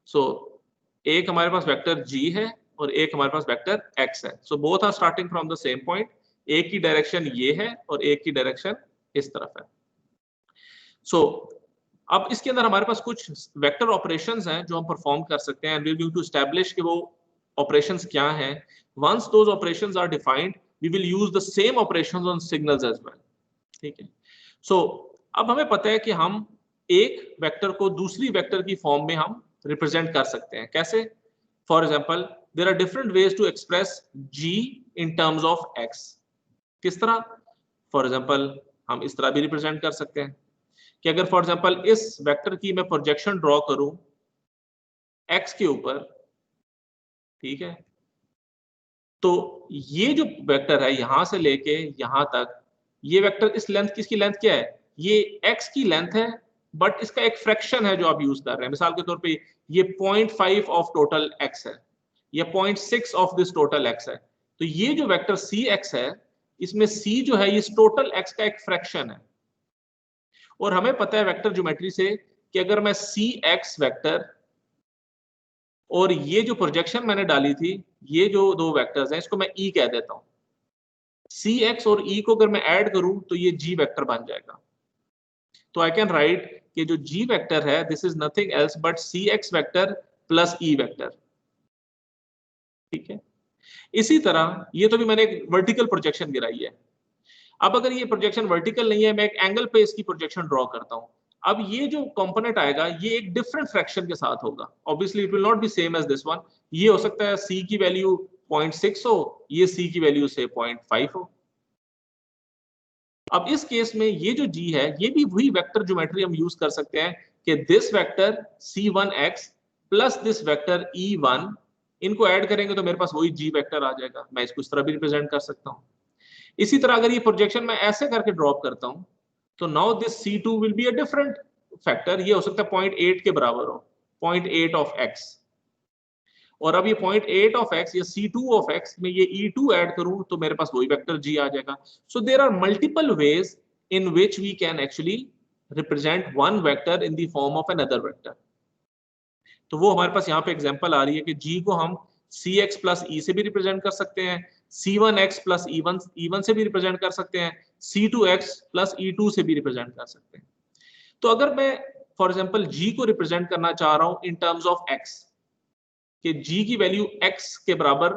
सो एक हमारे पास वेक्टर g है और एक हमारे पास वेक्टर x है। So both are starting from the same point, एक की डायरेक्शन ये है और एक की डायरेक्शन इस तरफ है। सो अब इसके अंदर हमारे पास कुछ वेक्टर ऑपरेशंस हैं जो हम परफॉर्म कर सकते हैं, and we will to establish कि वो ऑपरेशंस क्या हैं। Once those operations are defined we will use the same operations on signals as well, ठीक है। सो अब हमें पता है कि हम एक वेक्टर को दूसरी वेक्टर की फॉर्म में हम रिप्रेजेंट कर सकते हैं। कैसे? For example there are different ways to express g in terms of x। किस तरह? फॉर एग्जाम्पल हम इस तरह भी रिप्रेजेंट कर सकते हैं कि अगर फॉर एग्जाम्पल इस वेक्टर की मैं प्रोजेक्शन ड्रॉ करूं x के ऊपर, ठीक है, तो ये जो वेक्टर है यहां से लेके यहां तक, ये वेक्टर इस लेंथ, किसकी लेंथ क्या है? ये x की लेंथ है, बट इसका एक फ्रैक्शन है जो आप यूज कर रहे हैं। मिसाल के तौर पे ये 0.5 ऑफ टोटल x है या 0.6 ऑफ दिस टोटल x है। तो ये जो वेक्टर cx है, इसमें c जो है ये टोटल x का एक फ्रैक्शन है। और हमें पता है वेक्टर ज्योमेट्री से कि अगर मैं cx वेक्टर और ये जो प्रोजेक्शन मैंने डाली थी, ये जो दो वेक्टर्स हैं, इसको मैं e कह देता हूं। cx और e को अगर मैं ऐड करूं तो ये g वेक्टर बन जाएगा। तो आई कैन राइट कि जो g वेक्टर है this is nothing else but cx vector plus e vector, ठीक है। इसी तरह ये तो भी मैंने एक वर्टिकल प्रोजेक्शन गिराई है। अब अगर ये प्रोजेक्शन वर्टिकल नहीं है, मैं एक एंगल पे इसकी प्रोजेक्शन ड्रॉ करता हूं। अब ये जो कंपोनेंट आएगा ये एक डिफरेंट फ्रैक्शन के साथ होगा। Obviously it will not be same as this one. ये हो सकता है c की वैल्यू 0.6 हो, ये c की वैल्यू से 0.5 हो। अब इस केस में ये जो g है ये भी वही वेक्टर ज्योमेट्री हम यूज कर सकते हैं कि this vector c1x plus this vector e1, इनको ऐड करेंगे तो मेरे पास वही g वेक्टर आ जाएगा। मैं इसको इस तरह भी रिप्रेजेंट कर सकता हूं। इसी तरह अगर ये प्रोजेक्शन मैं ऐसे करके ड्रॉप करता हूं तो now this c2 will be a different factor. ये हो सकता है 0.8 के बराबर हो, 0.8 ऑफ x। और अब ये 0.8 ऑफ x या c2 ऑफ x में ये e2 ऐड करूं तो मेरे पास वही वेक्टर g आ जाएगा। So there are multiple ways in which we can actually represent one vector in the form of another vector. तो वो हमारे पास यहाँ पे एग्जांपल आ रही है कि g को हम cx प्लस e से भी रिप्रेजेंट कर सकते हैं, c1x प्लस e1 से भी रिप्रेजेंट कर सकते हैं, c2x प्लस e2 से भी रिप्रेजेंट कर सकते हैं। तो अगर मैं फॉर एग्जांपल g को रिप्रेजेंट करना चाह रहा हूं इन टर्म्स ऑफ x, कि g की वैल्यू x के बराबर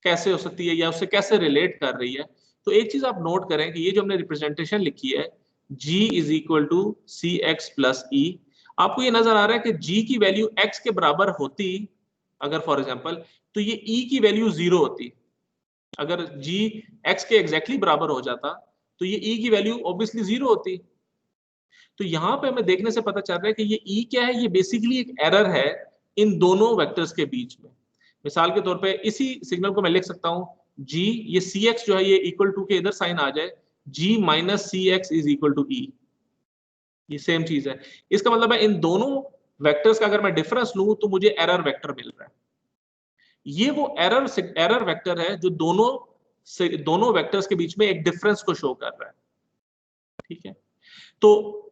कैसे हो सकती है या उससे कैसे रिलेट कर रही है, तो एक चीज आप नोट करें कि ये जो हमने रिप्रेजेंटेशन लिखी है g is equal to cx plus e, आपको ये नजर आ रहा है कि g की वैल्यू x के बराबर होती अगर फॉर एग्जांपल, तो ये e की वैल्यू 0 होती। अगर g x के एग्जैक्टली बराबर हो जाता तो ये e की वैल्यू ऑब्वियसली 0 होती। तो यहाँ पे हमें देखने से पता चल रहा है कि ये e क्या है, ये बेसिकली एक एरर है इन दोनों वेक्टर्स के बीच में। मिसाल के तौर पे इसी सिग्नल को मैं लिख सकता हूँ g, ये cx जो है ये इक्वल टू के इधर साइन आ जाए, g minus cx is equal to e, ये सेम चीज है। इसका मतलब है इन दोनों वेक्टर्स का अगर मैं डिफरेंस लूं तो मुझे एरर वेक्टर मिल रहा है। ये वो एरर वेक्टर है जो दोनों वेक्टर्स के बीच में एक डिफरेंस को शो कर रहा है। ठीक है, तो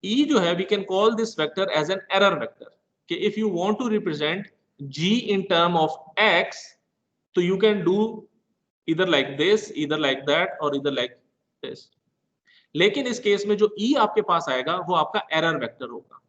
E जो है we can call this vector as an error vector कि if you want to represent G in term of X तो यू कैन डू इधर लाइक दिस, इधर लाइक दैट और इधर लाइक दिस। लेकिन इस केस में जो E आपके पास आएगा वो आपका एरर वेक्टर होगा।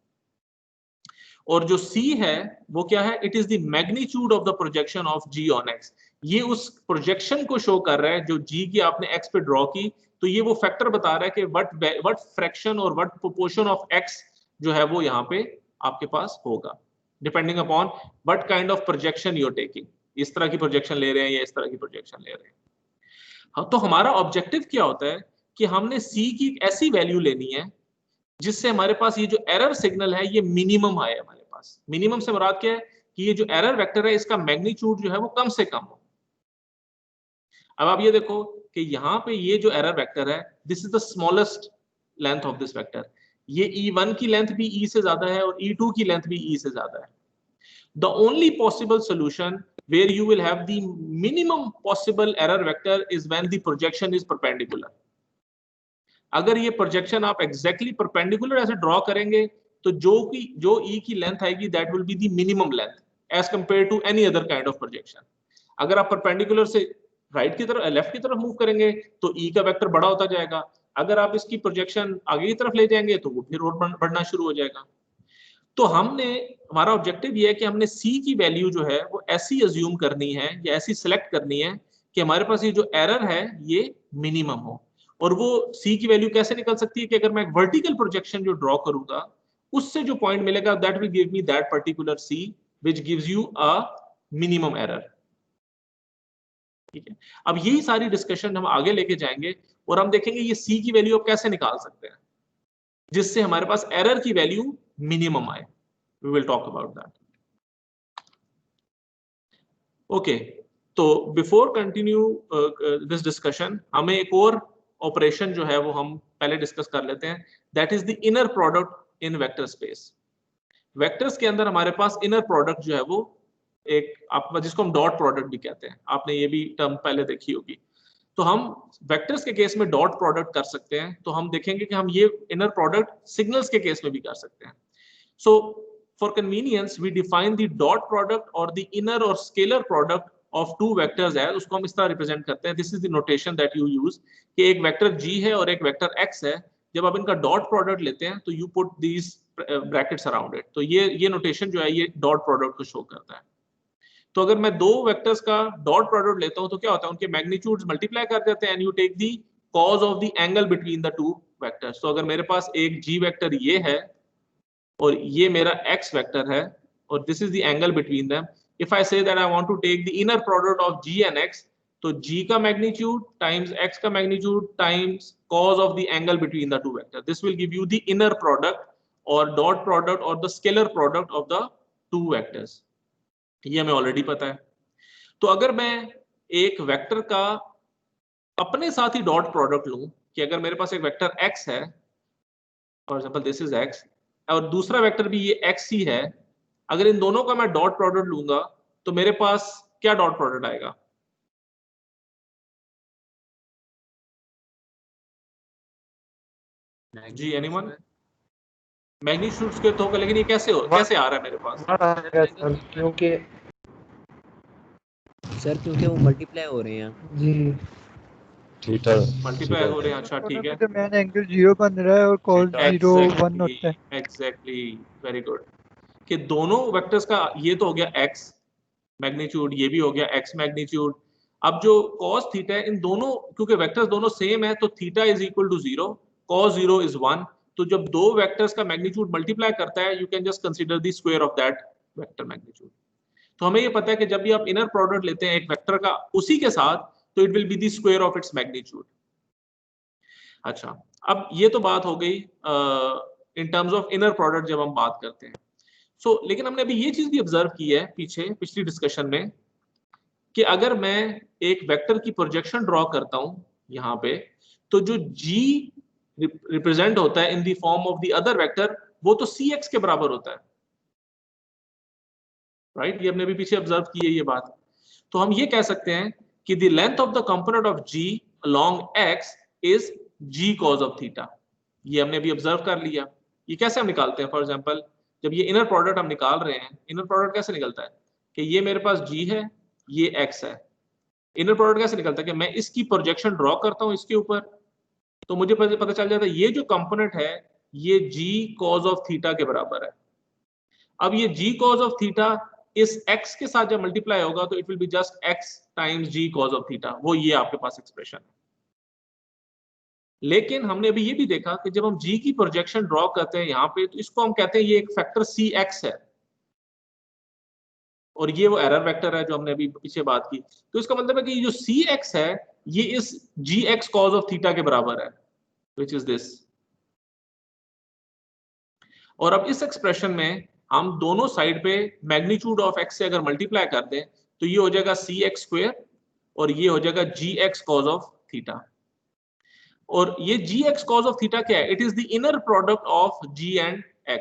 और जो C है वो क्या है, it is the magnitude of the projection of G on X। ये उस प्रोजेक्शन को शो कर रहा है जो G की आपने X पे ड्रॉ की। तो ये वो फैक्टर बता रहा है कि व्हाट फ्रैक्शन और व्हाट प्रोपोर्शन ऑफ X जो है वो यहाँ पे आपके पास होगा, depending upon what kind of projection you are taking. इस तरह की प्रोजेक्शन ले रहे हैं या इस तरह की प्रोजेक्शन ले रहे हैं। हाँ, तो हमारा ऑब्जेक्टिव क्या होता है कि हमने C की एक ऐसी वैल्यू लेनी है जिससे हमारे पास ये जो एरर सिग्नल है ये मिनिमम आए हमारे पास। मिनिमम से मुराद क्या है कि ये जो एरर वेक्टर है इसका मैग्नीट्यूड जो है वो कम से कम हो। अब आप ये देखो कि यहाँ पे ये जो एरर वेक्टर है this is the smallest length of this vector. ये E1 की लेंथ भी E से ज्यादा है और E2 की लेंथ भी E से ज्यादा है। The only possible solution where you will have the minimum possible error vector is when the projection is perpendicular. अगर ये प्रोजेक्शन आप एग्जैक्टली परपेंडिकुलर ऐसे ड्रॉ करेंगे तो जो E की लेंथ आएगी that will be the minimum length as compare to any other kind of projection. अगर आप परपेंडिकुलर से राइट की तरफ लेफ्ट की तरफ मूव करेंगे तो E का वेक्टर बड़ा होता जाएगा। अगर आप इसकी प्रोजेक्शन आगे की तरफ ले जाएंगे तो वो फिर और बढ़ना शुरू हो जाएगा। तो हमारा ऑब्जेक्टिव ये है कि हमने C की वैल्यू जो है वो ऐसी अज्यूम करनी है या ऐसी सिलेक्ट करनी है कि हमारे पास ये जो एरर है ये मिनिमम हो। और वो C की वैल्यू कैसे निकल सकती है कि अगर मैं एक वर्टिकल प्रोजेक्शन जो ड्रॉ करूंगा उससे जो पॉइंट मिलेगा that will give me that particular C which gives you a minimum error. ठीक है, अब यही सारी डिस्कशन हम आगे लेके जाएंगे और हम देखेंगे ये C की वैल्यू आप कैसे निकाल सकते हैं जिससे हमारे पास एरर की वैल्यू मिनिमम आए। We will talk about that. Okay, तो before continue this discussion, हमें एक और ऑपरेशन जो है वो हम पहले डिस्कस कर लेते हैं, that is the inner product in vector space. Vectors के अंदर हमारे पास इनर प्रोडक्ट जो है वो एक आप जिसको हम डॉट प्रोडक्ट भी कहते हैं, आपने ये भी टर्म पहले देखी होगी। तो हम वेक्टर्स के केस में डॉट प्रोडक्ट कर सकते हैं, तो हम देखेंगे कि हम ये इनर प्रोडक्ट सिग्नल्स के केस में भी कर सकते हैं। So for convenience we define the dot product or the inner or scalar product of two vectors as, उसको हम इस तरह रिप्रेजेंट करते हैं। This is the notation that you use कि एक वेक्टर G है और एक वेक्टर X है। जब आप इनका डॉट प्रोडक्ट लेते हैं तो you put these brackets around it। तो ये नोटेशन जो है ये डॉट प्रोडक्ट को शो करता है। तो अगर मैं दो वेक्टर्स का डॉट प्रोडक्ट लेता हूं तो क्या होता है, उनके मैग्नीट्यूड्स मल्टीप्लाई कर देते हैं and you take the cos of the angle between the two vectors. तो अगर मेरे पास एक G वेक्टर ये है और ये मेरा x वेक्टर है और this is the angle between them, if I say that I want to take the inner product of G and x, तो G का मैग्नीट्यूड टाइम्स x का magnitude times cos of the angle between the two vectors, this will give you the inner product or dot product or the scalar product of the two vectors। ये हमें already पता है। तो अगर मैं एक vector का अपने साथ ही डॉट प्रोडक्ट लूं कि अगर मेरे पास एक वेक्टर x है, for example this is x और दूसरा वेक्टर भी ये x ही है, अगर इन दोनों का मैं डॉट प्रोडक्ट लूंगा तो मेरे पास क्या डॉट प्रोडक्ट आएगा? जी एनीवन? मैग्नीट्यूड स्क्वायर तो होगा, लेकिन ये कैसे आ रहा है मेरे पास? क्योंकि वो मल्टीप्लाई हो रहे हैं जी, थीटा मल्टीप्लाई हो रहे हैं। अच्छा ठीक है, तो मैन एंगल 0 बन रहा है और cos 0 1 होता है। Exactly, very good. कि दोनों वेक्टर्स का ये तो हो गया x मैग्नीट्यूड, ये भी हो गया x मैग्नीट्यूड। अब जो cos थीटा है, इन दोनों क्योंकि वेक्टर्स दोनों सेम है तो theta is equal to 0, cos 0 is 1। तो जब दो वेक्टर्स का मैग्नीट्यूड मल्टीप्लाई करता है you can just consider the square of that vector magnitude. तो हमें ये पता है कि जब भी आप इनर प्रोडक्ट लेते हैं एक वेक्टर का उसी के साथ, तो it will be the square of its magnitude. अच्छा, अब ये तो बात हो गई इन टर्म्स ऑफ इनर प्रोडक्ट जब हम बात करते हैं। लेकिन हमने अभी ये चीज भी ऑब्जर्व की है पिछली डिस्कशन में कि अगर मैं एक वेक्टर की प्रोजेक्शन ड्रॉ करता हूं यहाँ पे, तो जो g रिप्रेजेंट होता है in the form of the other vector, वो तो cx के बराबर होता है, राइट? ये हमने भी पीछे ऑब्जर्व की है ये बात। तो हम ये कह सकते हैं कि the length of the component of g along x is g cos of theta। ये हमने भी ऑब्जर्व कर लिया। ये कैसे हम निकालते हैं? फॉर एग्जांपल, जब ये इनर प्रोडक्ट हम निकाल रहे हैं, इनर प्रोडक्ट कैसे निकलता है कि ये मेरे पास g है, ये x है। इनर प्रोडक्ट कैसे निकलता है कि मैं इसकी प्रोजेक्शन ड्रॉ करता हूं इसके ऊपर, तो मुझे पता चल जाता है ये जो कंपोनेंट है ये g cos of theta के बराबर है। अब ये g cos of theta इस x के साथ जब मल्टीप्लाई होगा तो it will be just x times g cos of theta। वो ये आपके पास एक्सप्रेशन है। लेकिन हमने अभी ये भी देखा कि जब हम g की प्रोजेक्शन ड्रॉ करते हैं यहाँ पे, तो इसको हम कहते हैं ये एक फैक्टर cx है, और ये वो एरर वेक्टर है जो हमने अभी पीछे बात की। तो इसका मतलब है कि ये जो cx है ये इस gx cos of theta के बराबर है, which is this। और अब इस एक्सप्रेशन में हम दोनों साइड पे मैग्नीट्यूड ऑफ x से अगर मल्टीप्लाई कर दें तो ये हो जाएगा cx स्क्वायर और ये हो जाएगा gx cos of theta। और ये gx cos of theta क्या है? It is the inner product of g and x।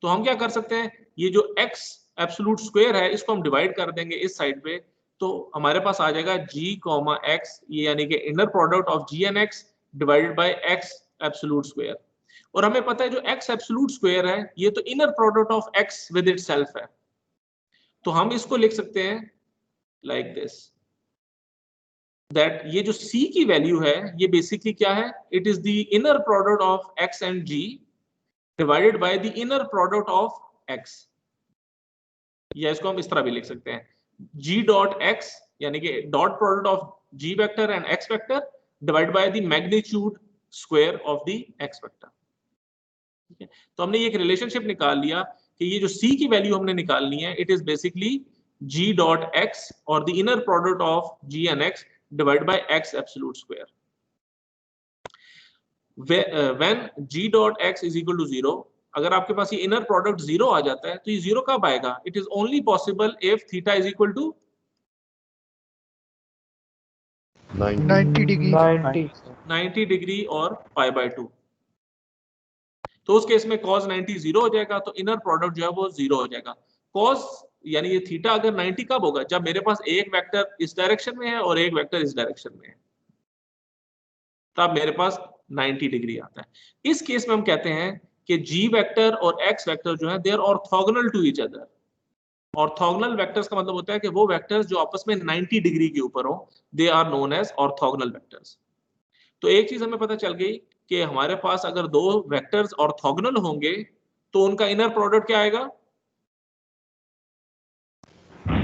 तो हम क्या कर सकते हैं, ये जो x एब्सोल्यूट स्क्वायर है इसको हम डिवाइड कर देंगे इस साइड पे, तो हमारे पास आ जाएगा g, x, ये यानी कि inner product of g and x divided by x absolute square. और हमें पता है जो x एब्सोल्यूट स्क्वायर है ये तो inner product of x with itself है। तो हम इसको लिख सकते हैं लाइक दिस, दैट ये जो c की वैल्यू है ये बेसिकली क्या है? It is the inner product of x and g divided by the inner product of x। या इसको हम इस तरह भी लिख सकते हैं, g डॉट x यानी कि dot product of g vector and x vector divide by the magnitude square of the x vector. ठीक है, तो हमने ये एक रिलेशनशिप निकाल लिया कि ये जो c की वैल्यू हमने निकालनी है, it is basically g dot x और the inner product of g and x divide by x absolute square. when g dot x is equal to 0, अगर आपके पास ये इनर प्रोडक्ट 0 आ जाता है तो ये 0 कब आएगा? It is only possible if theta is equal to 90 degree और π/2। तो उस केस में cos 90 0 हो जाएगा, तो इनर प्रोडक्ट जो है वो 0 हो जाएगा। cos यानी ये थीटा अगर 90 कब होगा? जब मेरे पास एक वेक्टर इस डायरेक्शन में है और एक वेक्टर इस डायरेक्शन में है, तब मेरे पास 90 डिग्री आता है। इस केस में हम कहते हैं कि g वेक्टर और x वेक्टर जो है they are orthogonal to each other. Orthogonal vectors का मतलब होता है कि वो वेक्टर्स जो आपस में 90 डिग्री के ऊपर हो, they are known as orthogonal vectors. तो एक चीज हमें पता चल गई कि हमारे पास अगर दो वेक्टर्स ऑर्थोगोनल होंगे तो उनका इनर प्रोडक्ट क्या आएगा?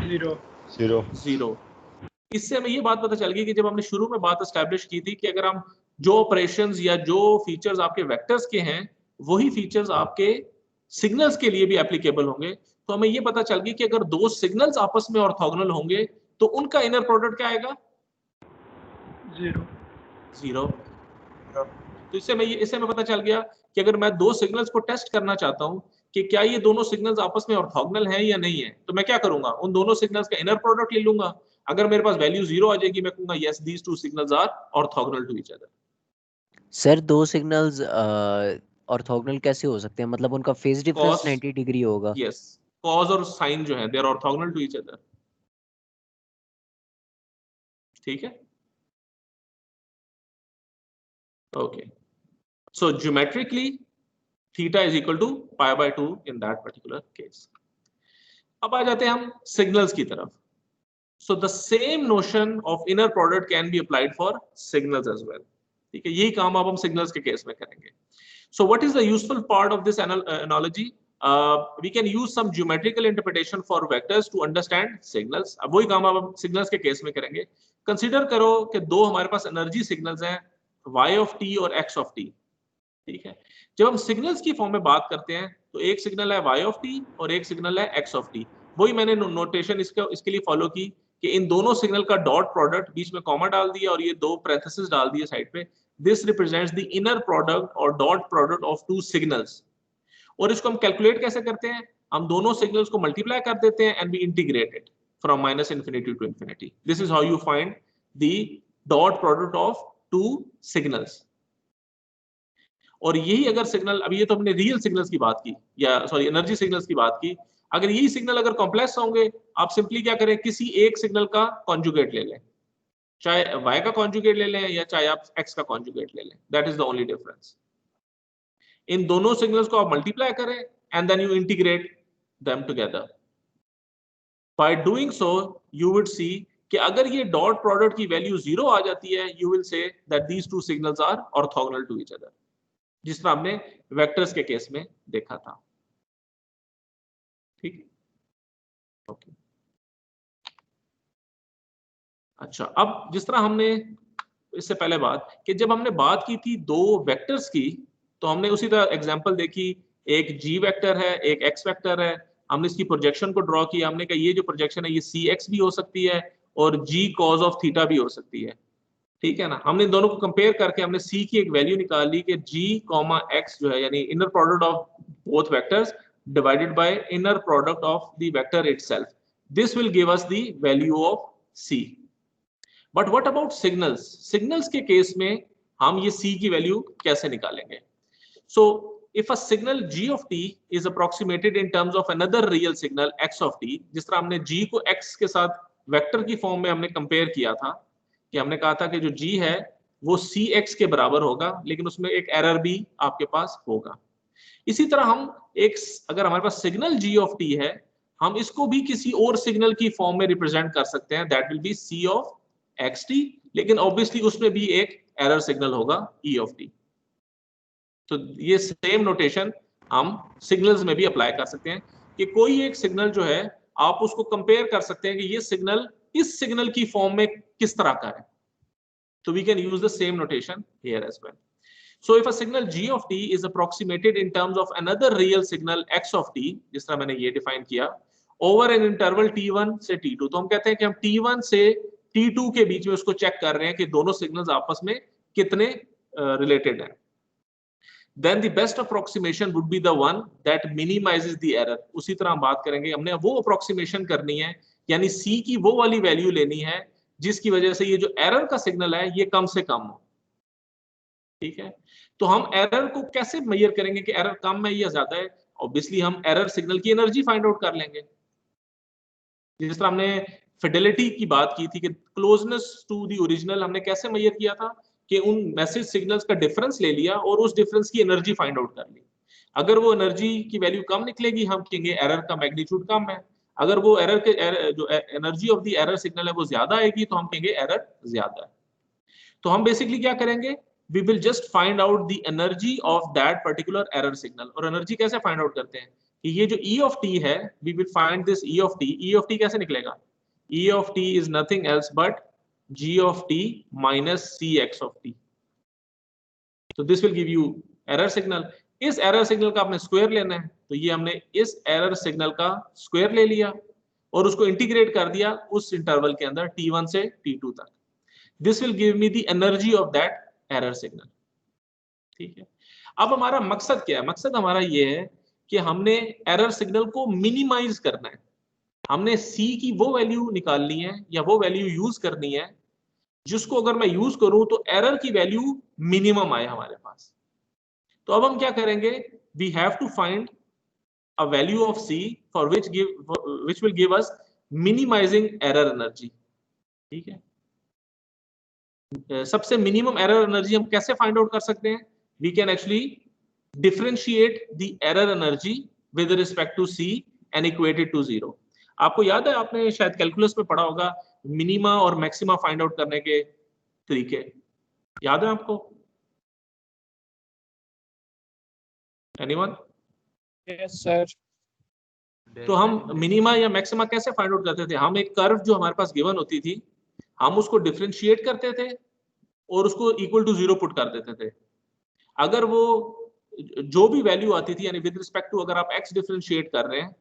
0। इससे हमें ये बात पता चल गई कि जब हमने शुरू में बात एस्टैब्लिश की थी कि अगर हम जो ऑपरेशंस या जो फीचर्स आपके वेक्टर्स के हैं वही फीचर्स आपके सिग्नल्स के लिए भी एप्लीकेबल होंगे, तो हमें ये पता चल गई कि अगर दो सिग्नल्स आपस में ऑर्थोगोनल होंगे तो उनका इनर प्रोडक्ट क्या आएगा? 0। तो इससे हमें पता चल गया कि अगर मैं दो सिग्नल्स को टेस्ट करना चाहता हूं कि क्या ये दोनों सिग्नल्स आपस में ऑर्थोगोनल हैं या नहीं है, तो मैं क्या करूंगा? उन दोनों सिग्नल्स का इनर प्रोडक्ट ले लूंगा। अगर मेरे पास वैल्यू 0 आ जाएगी, मैं कहूंगा yes these two signals are orthogonal to each other. Sir दो सिग्नल्स ऑर्थोगोनल कैसे हो सकते हैं? मतलब उनका फेज डिफरेंस 90 डिग्री होगा। यस, कॉज और साइन जो है they are orthogonal to each other. ठीक है, okay. So geometrically theta is equal to π/2 in that particular case. अब आ जाते हैं हम सिग्नल्स की तरफ। So the same notion of inner product can be applied for signals as well. ठीक है, यही काम अब हम सिग्नल्स के केस में करेंगे। So what is the useful part of this analogy? we can use some geometrical interpretation for vectors to understand signals। अब वही काम अब हम सिग्नल्स के केस में करेंगे। कंसीडर करो कि दो हमारे पास एनर्जी सिग्नल्स हैं y of t और x of t। ठीक है, जब हम सिग्नल्स की फॉर्म में बात करते हैं तो एक सिग्नल है y of t और एक सिग्नल है x of t। वही मैंने नोटेशन इसके लिए फॉलो की कि इन दोनों सिग्नल का डॉट प्रोडक्ट, बीच में कॉमा डाल दिया और ये दो पैरेंथेसिस डाल दिए साइड पे, this represents the inner product और dot product of two signals. और इसको हम कैलकुलेट कैसे करते हैं, हम दोनों सिग्नल्स को मल्टीप्लाई कर देते हैं and we integrate it from -infinity to infinity. This is how you find the dot product of two signals. और यही अगर सिग्नल, अभी ये तो हमने रियल सिग्नल्स की बात की, या सॉरी एनर्जी सिग्नल्स की बात की, अगर यही सिग्नल अगर कॉम्प्लेक्स होंगे, आप सिंपली क्या करें, किसी एक सिग्नल का कॉन्जुगेट ले लें, चाहे y का कॉन्जुगेट ले लें या चाहे आप x का कॉन्जुगेट ले लें, that is the only difference. इन दोनों सिग्नल्स को आप मल्टीप्लाई करें and then you integrate them together. By doing so you would see कि अगर ये डॉट प्रोडक्ट की वैल्यू 0 आ जाती है, you will say that these two signals are orthogonal to each other, जिस तरह हमने वेक्टर्स के केस में देखा था। ठीक है, ओके। अच्छा, अब जिस तरह हमने इससे पहले बात कि जब हमने बात की थी दो वेक्टर्स की, तो हमने उसी तरह एग्जांपल देखी, एक g वेक्टर है, एक x वेक्टर है, हमने इसकी प्रोजेक्शन को ड्रॉ किया, हमने कहा ये जो प्रोजेक्शन है ये cx भी हो सकती है और g cos ऑफ थीटा भी हो सकती है, ठीक है ना। हमने इन दोनों को कंपेयर करके हमने c की एक वैल्यू निकाल ली कि g, x जो है यानी inner product of both vectors divided by inner product of the vector itself. This will give us the value of c. But what about signals? Signals के केस में हम ये c की वैल्यू कैसे निकालेंगे? So if a signal g of t is approximated in terms of another real signal x of t, जिस तरह हमने g को x के साथ वेक्टर की फॉर्म में हमने कंपेयर किया था, कि हमने कहा था कि जो g है वो cx के बराबर होगा, लेकिन उसमें एक एरर भी आपके पास होगा। इसी तरह हम एक, अगर हमारे पास सिग्नल g of t है, हम इसको भी किसी और सिग्नल की फॉर्म में रिप्रेजेंट कर सकते हैं, that will B c of xt, लेकिन ऑब्वियसली उसमें भी एक एरर सिग्नल होगा e of t। तो ये सेम नोटेशन हम सिग्नल्स में भी अप्लाई कर सकते हैं कि कोई एक सिग्नल जो है आप उसको कंपेयर कर सकते हैं कि ये सिग्नल इस सिग्नल की फॉर्म में किस तरह का है, तो we can use the same notation here as well. So if a signal g of t is approximated in terms of another real signal x of t, जिस तरह मैंने ये डिफाइन किया, over an interval t1 से t2, तो हम कहते हैं कि हम t1 से t2 के बीच में उसको चेक कर रहे हैं कि दोनों सिग्नल्स आपस में कितने रिलेटेड हैं। Then the best approximation would be the one that minimizes the error. उसी तरह हम बात करेंगे, हमने वो अप्रोक्सीमेशन करनी है, यानी c की वो वाली वैल्यू लेनी है जिसकी वजह से ये जो एरर का सिग्नल है ये कम से कम हो, ठीक है। तो हम एरर को कैसे मेजर करेंगे कि एरर कम है या ज्यादा है? ऑब्वियसली हम एरर सिग्नल की एनर्जी फाइंड आउट कर लेंगे। जिस तरह हमने फिडेलिटी की बात की थी कि क्लोजनेस टू द ओरिजिनल हमने कैसे मेजर किया था कि उन मैसेज सिग्नल्स का डिफरेंस ले लिया और उस डिफरेंस की एनर्जी फाइंड आउट कर ली। अगर वो एनर्जी की वैल्यू कम निकलेगी, हम कहेंगे एरर का मैग्नीट्यूड कम है। अगर वो एरर के जो energy of the error signal है वो ज्यादा आएगी तो हम कहेंगे एरर ज्यादा है। तो हम बेसिकली क्या करेंगे, we will just find out the energy of that particular error signal। और एनर्जी कैसे फाइंड आउट करते हैं कि ये जो E of t है, we will find this E of t। E of t कैसे निकलेगा? E of t is nothing else but g of t minus cx of t। तो this will give you error signal। इस error signal का आपने square लेना है, तो ये हमने इस एरर सिग्नल का स्क्वायर ले लिया और उसको इंटीग्रेट कर दिया उस इंटरवल के अंदर t1 से t2 तक। This will give me the energy of that error signal, ठीक है। अब हमारा मकसद क्या है? मकसद हमारा ये है कि हमने एरर सिग्नल को मिनिमाइज करना है। हमने c की वो वैल्यू निकालनी है या वो वैल्यू यूज करनी है जिसको अगर मैं यूज करूं तो एरर की वैल्यू मिनिमम आए हमारे पास। तो अब हम क्या करेंगे, we have to find a value of c for which will give us minimising error energy, ठीक है। सबसे मिनिमम एरर एनर्जी हम कैसे फाइंड आउट कर सकते हैं? We can actually differentiate the error energy with respect to c and equate it to 0। आपको याद है, आपने शायद कैलकुलस में पढ़ा होगा मिनिमा और मैक्सिमा फाइंड आउट करने के तरीके, याद है आपको? एनीवन? Yes sir. तो हम मिनिमा या मैक्सिमा कैसे फाइंड आउट करते थे? हम एक कर्व जो हमारे पास गिवन होती थी, हम उसको डिफरेंशिएट करते थे और उसको इक्वल टू 0 पुट कर देते थे। अगर वो जो भी वैल्यू आती थी, यानी विद रिस्पेक्ट टू अगर आप x डिफरेंशिएट कर रहे हैं,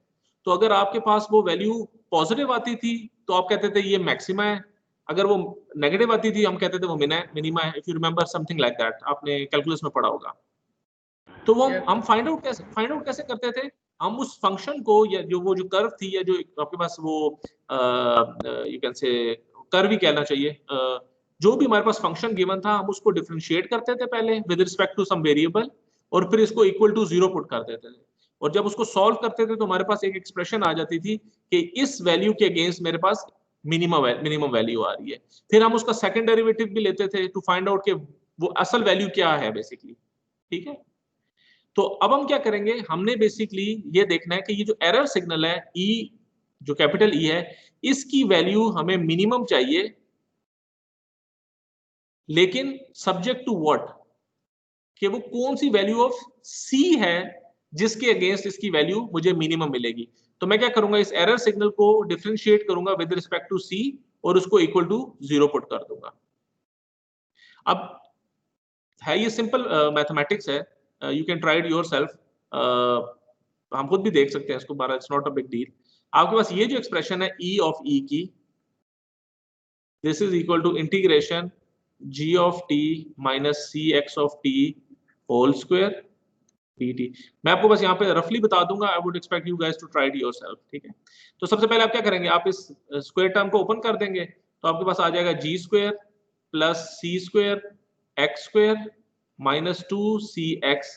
तो अगर आपके पास वो वैल्यू पॉजिटिव आती थी तो आप कहते थे ये मैक्सिमा है, अगर वो नेगेटिव आती थी हम कहते थे वो मिनिमा है। If you remember something like that, आपने कैलकुलस में पढ़ा होगा। तो वो हम फाइंड आउट कैसे करते थे, हम उस फंक्शन को या जो वो जो कर्व थी या जो आपके पास वो यू कैन से कर्व ही कहना चाहिए, जो भी हमारे पास फंक्शन गिवन था हम उसको डिफरेंशिएट करते थे पहले with respect to some variable, और फिर इसको इक्वल टू 0 पुट कर देते थे। और जब उसको सॉल्व करते थे तो हमारे पास एक एक्सप्रेशन आ जाती थी कि इस वैल्यू के अगेंस्ट मेरे पास मिनिमम वैल्यू आ रही है। फिर हम उसका सेकंड डेरिवेटिव भी लेते थे टू फाइंड आउट कि वो असल वैल्यू क्या है बेसिकली। ठीक है, तो अब हम क्या करेंगे, हमने बेसिकली ये देखना है कि ये जो एरर सिग्नल है ई, जो कैपिटल ई है, इसकी वैल्यू हमें मिनिमम चाहिए, लेकिन सब्जेक्ट टू व्हाट, कि वो कौन सी वैल्यू ऑफ सी है जिसके अगेंस्ट इसकी वैल्यू मुझे मिनिमम मिलेगी। तो मैं क्या करूंगा, इस एरर सिग्नल को डिफरेंशिएट करूंगा विद रिस्पेक्ट टू सी और उसको इक्वल टू 0 पुट कर दूंगा। अब है ये सिंपल मैथमेटिक्स है, you can try it yourself, हम खुद भी देख सकते हैं इसको, बारा it's not a big deal. आपके पास ये जो एक्सप्रेशन है ई ऑफ ई की, this is equal to integration g of t minus c x of t whole square dt। मैं आपको बस यहाँ पे रफली बता दूंगा, I would expect you guys to try it yourself. ठीक है, तो सबसे पहले आप क्या करेंगे, आप इस स्क्वायर टर्म को ओपन कर देंगे तो आपके पास आ जाएगा g square plus c square x square minus 2cx।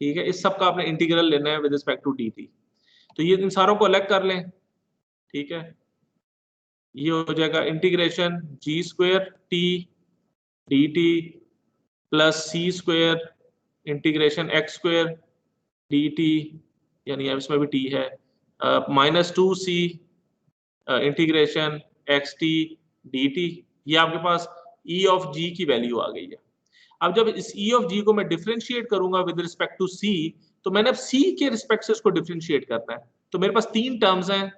ठीक है, इस सब का आपने इंटीग्रल लेना है विद रिस्पेक्ट टू dt। तो ये इन सारों को अलग कर लें। ठीक है, ये हो जाएगा integration g square t dt plus c square integration x square dt, यानी अब इसमें भी t है, minus 2c integration x t dt। ये आपके पास e ऑफ g की वैल्यू आ गई है। अब जब इस e ऑफ g को मैं डिफरेंशिएट करूंगा विद रिस्पेक्ट टू c, तो मैंने अब c के रिस्पेक्ट से इसको डिफरेंशिएट करना है। तो मेरे पास 3 टर्म्स हैं,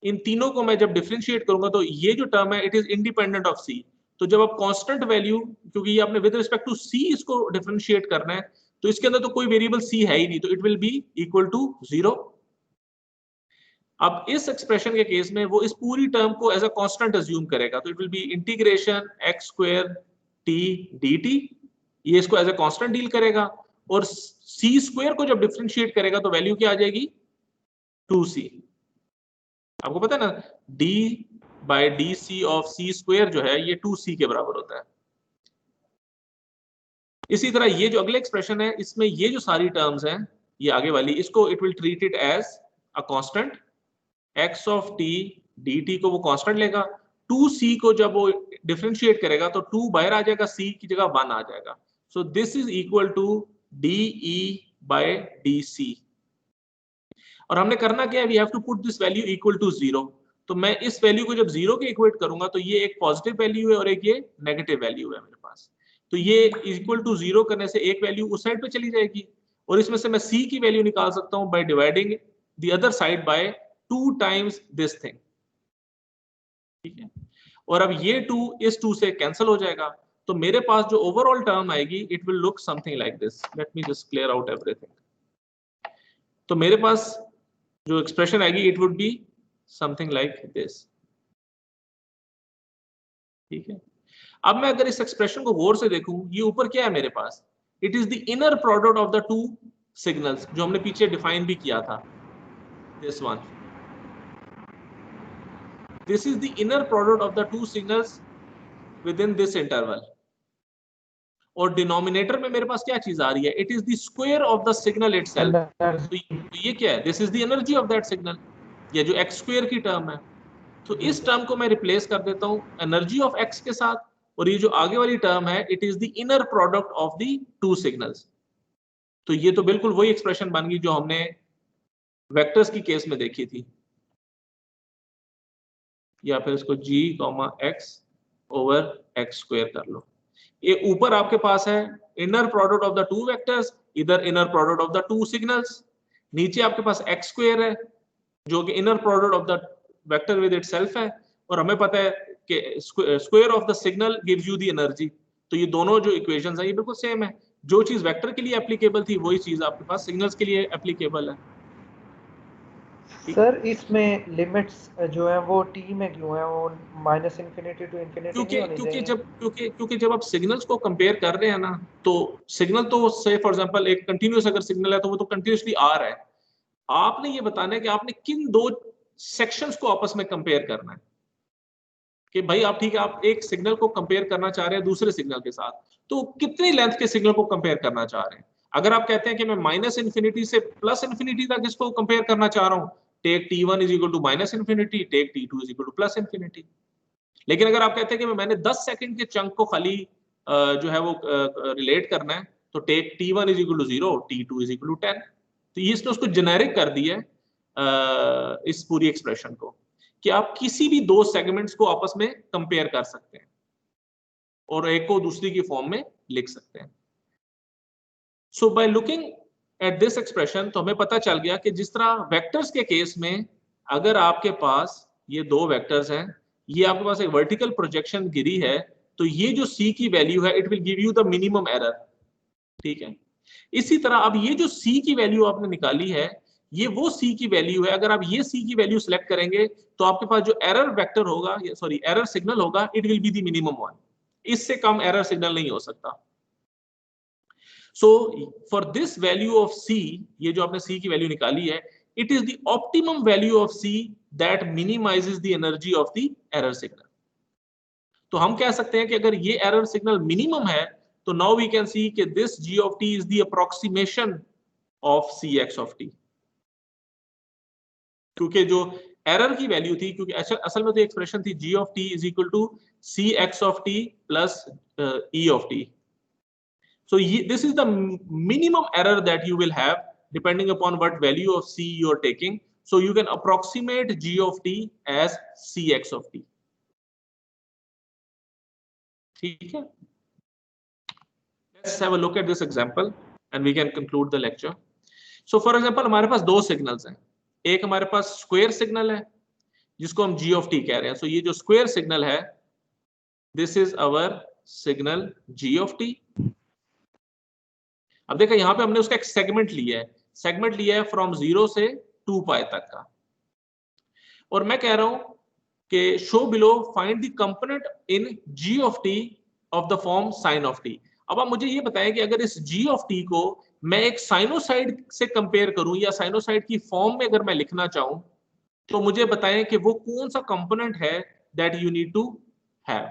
इन तीनों को मैं जब डिफरेंशिएट करूंगा तो ये जो टर्म है it is independent of c। तो जब आप कांस्टेंट वैल्यू, क्योंकि ये आपने विद रिस्पेक्ट टू c इसको डिफरेंशिएट करना है, तो इसके अंदर तो कोई वेरिएबल c है ही नहीं, तो it will be equal to 0। अब इस एक्सप्रेशन के केस में वो इस पूरी टर्म को एज अ कांस्टेंट अज्यूम करेगा, तो it will B integration x square t dt, ये इसको एज अ कांस्टेंट डील करेगा, और सी स्क्वायर को जब डिफरेंशिएट करेगा तो वैल्यू क्या आ जाएगी 2c। आपको पता है ना, d by d c of c square जो है ये 2c के बराबर होता है। इसी तरह ये जो अगले एक्सप्रेशन है, इसमें ये जो सारी टर्म्स हैं ये आगे वाली, इसको it will treat it as a constant, x of t dt को वो कांस्टेंट लेगा, 2c को जब वो डिफरेंशिएट करेगा तो 2 बाहर आ जाएगा, c की जगह 1 आ जाएगा। So this is equal to de by dc। और हमने करना क्या है, we have to put this value equal to 0। तो मैं इस वैल्यू को जब 0 के इक्वेट करूंगा तो ये एक पॉजिटिव वैल्यू है और एक ये नेगेटिव वैल्यू है मेरे पास। तो ये इक्वल टू 0 करने से एक वैल्यू उस साइड पे चली जाएगी, और इसमें से मैं c की वैल्यू निकाल सकता हूं by dividing the other side by 2 times this thing. ठीक है, और अब ये 2 इस 2 से कैंसिल हो जाएगा, तो मेरे पास जो ओवरऑल टर्म आएगी it will look something like this. Late me just clear out everything. तो मेरे पास जो एक्सप्रेशन आएगी it would be something like this. ठीक है, अब मैं अगर इस एक्सप्रेशन को गौर से देखूं, ये ऊपर क्या है मेरे पास, it is the inner product of the two signals जो हमने पीछे डिफाइन भी किया था, this one, this is the inner product of the two signals within this interval. और डिनोमिनेटर में मेरे पास क्या चीज आ रही है, it is the square of the signal itself. तो ये क्या है, this is the energy of that signal, ये जो एक्स स्क्वायर की टर्म है। तो इस टर्म को मैं रिप्लेस कर देता हूं एनर्जी ऑफ एक्स के साथ, और ये जो आगे वाली टर्म है it is the inner product of the two signals. तो ये तो बिल्कुल वही एक्सप्रेशन बन गई जो हमने वेक्टर्स की केस में देखी थी, या फिर इसको g, x over x square कर लो। ये ऊपर आपके पास है inner product of the two vectors, इधर inner product of the two signals, नीचे आपके पास x स्क्वायर है जो कि inner product of the vector with itself है, और हमें पता है कि square of the signal gives you the energy. तो ये दोनों जो इक्वेशंस हैं ये बिल्कुल सेम है, जो चीज वेक्टर के लिए एप्लीकेबल थी वही चीज आपके पास सिग्नल्स के लिए एप्लीकेबल है। सर इसमें लिमिट्स जो है वो टी में क्यों है, वो माइनस इन्फिनिटी टू इन्फिनिटी नहीं होनी चाहिए? क्योंकि जब आप सिग्नल्स को कंपेयर कर रहे हैं ना, तो सिग्नल तो से फॉर एग्जांपल एक कंटिन्यूअस अगर सिग्नल है तो वो तो कंटिन्यूअसली आ रहा है। आपने ये बताना है कि आपने किन दो सेक्शंस को आपस में कंपेयर करना है, कि भाई आप ठीक है, आप एक सिग्नल को कंपेयर करना चाह रहे हैं दूसरे सिग्नल के साथ, तो कितनी लेंथ के सिग्नल को कंपेयर करना चाह रहे हैं। अगर आप कहते हैं कि मैं माइनस इन्फिनिटी से प्लस इन्फिनिटी तक इसको कंपेयर करना चाह रहा हूं, take t1 is equal to minus infinity, take t2 is equal to plus infinity. लेकिन अगर आप कहते हैं कि मैंने 10 सेकंड के चंक को खाली जो है वो रिलेट करना है, तो take t1 is equal to 0, t2 is equal to 10। तो ये इसने उसको जेनेरिक कर दिया है इस पूरी एक्सप्रेशन को, कि आप किसी भी दो सेगमेंट्स को आपस में कंपेयर कर सकते हैं और एक को दूसरी की फॉर्म में लिख सकते हैं। So by looking at this expression, तो हमें पता चल गया कि जिस तरह वेक्टर्स के केस में अगर आपके पास ये दो वेक्टर्स हैं, ये आपके पास एक वर्टिकल प्रोजेक्शन गिरी है, तो ये जो c की वैल्यू है it will give you the minimum error, ठीक है। इसी तरह अब ये जो c की वैल्यू आपने निकाली है, ये वो c की वैल्यू है। अगर आप ये c की वैल्यू सिलेक्ट करेंगे तो आपके पास जो एरर वेक्टर होगा, सॉरी एरर सिग्नल होगा, it will be the minimum one. इससे कम एरर सिग्नल नहीं हो सकता। So for this value of c, ये जो आपने c की वैल्यू निकाली है, it is the optimum value of c that minimises the energy of the error signal. तो हम कह सकते हैं कि अगर ये एरर सिग्नल मिनिमम है, तो नाउ वी कैन सी कि this g of t is the approximation of cx of t। क्योंकि जो एरर की वैल्यू थी, क्योंकि असल में तो एक्सप्रेशन थी g of t is equal to cx of t plus e of t। So this is the minimum error that you will have depending upon what value of c you are taking. So you can approximate g of t as cx of t। ठीक है, let's have a look at this example and we can conclude the lecture. So for example, हमारे पास दो signals हैं। एक हमारे पास square signal है जिसको हम g of t कह रहे हैं। So ये जो स्क्वायर सिग्नल है, this is our signal g of t। अब देखा यहाँ पे हमने उसका एक सेगमेंट लिया है, सेगमेंट लिया है फ्रॉम 0 से 2 पाई तक का। और मैं कह रहा हूं कि show below find the component in g of t of the form sin of t। अब आप मुझे ये बताएं कि अगर इस g of t को मैं एक साइनोसाइड से कंपेयर करूं या साइनोसाइड की फॉर्म में अगर मैं लिखना चाहूं, तो मुझे बताएं कि वो कौन सा कंपोनेंट है that you need to have,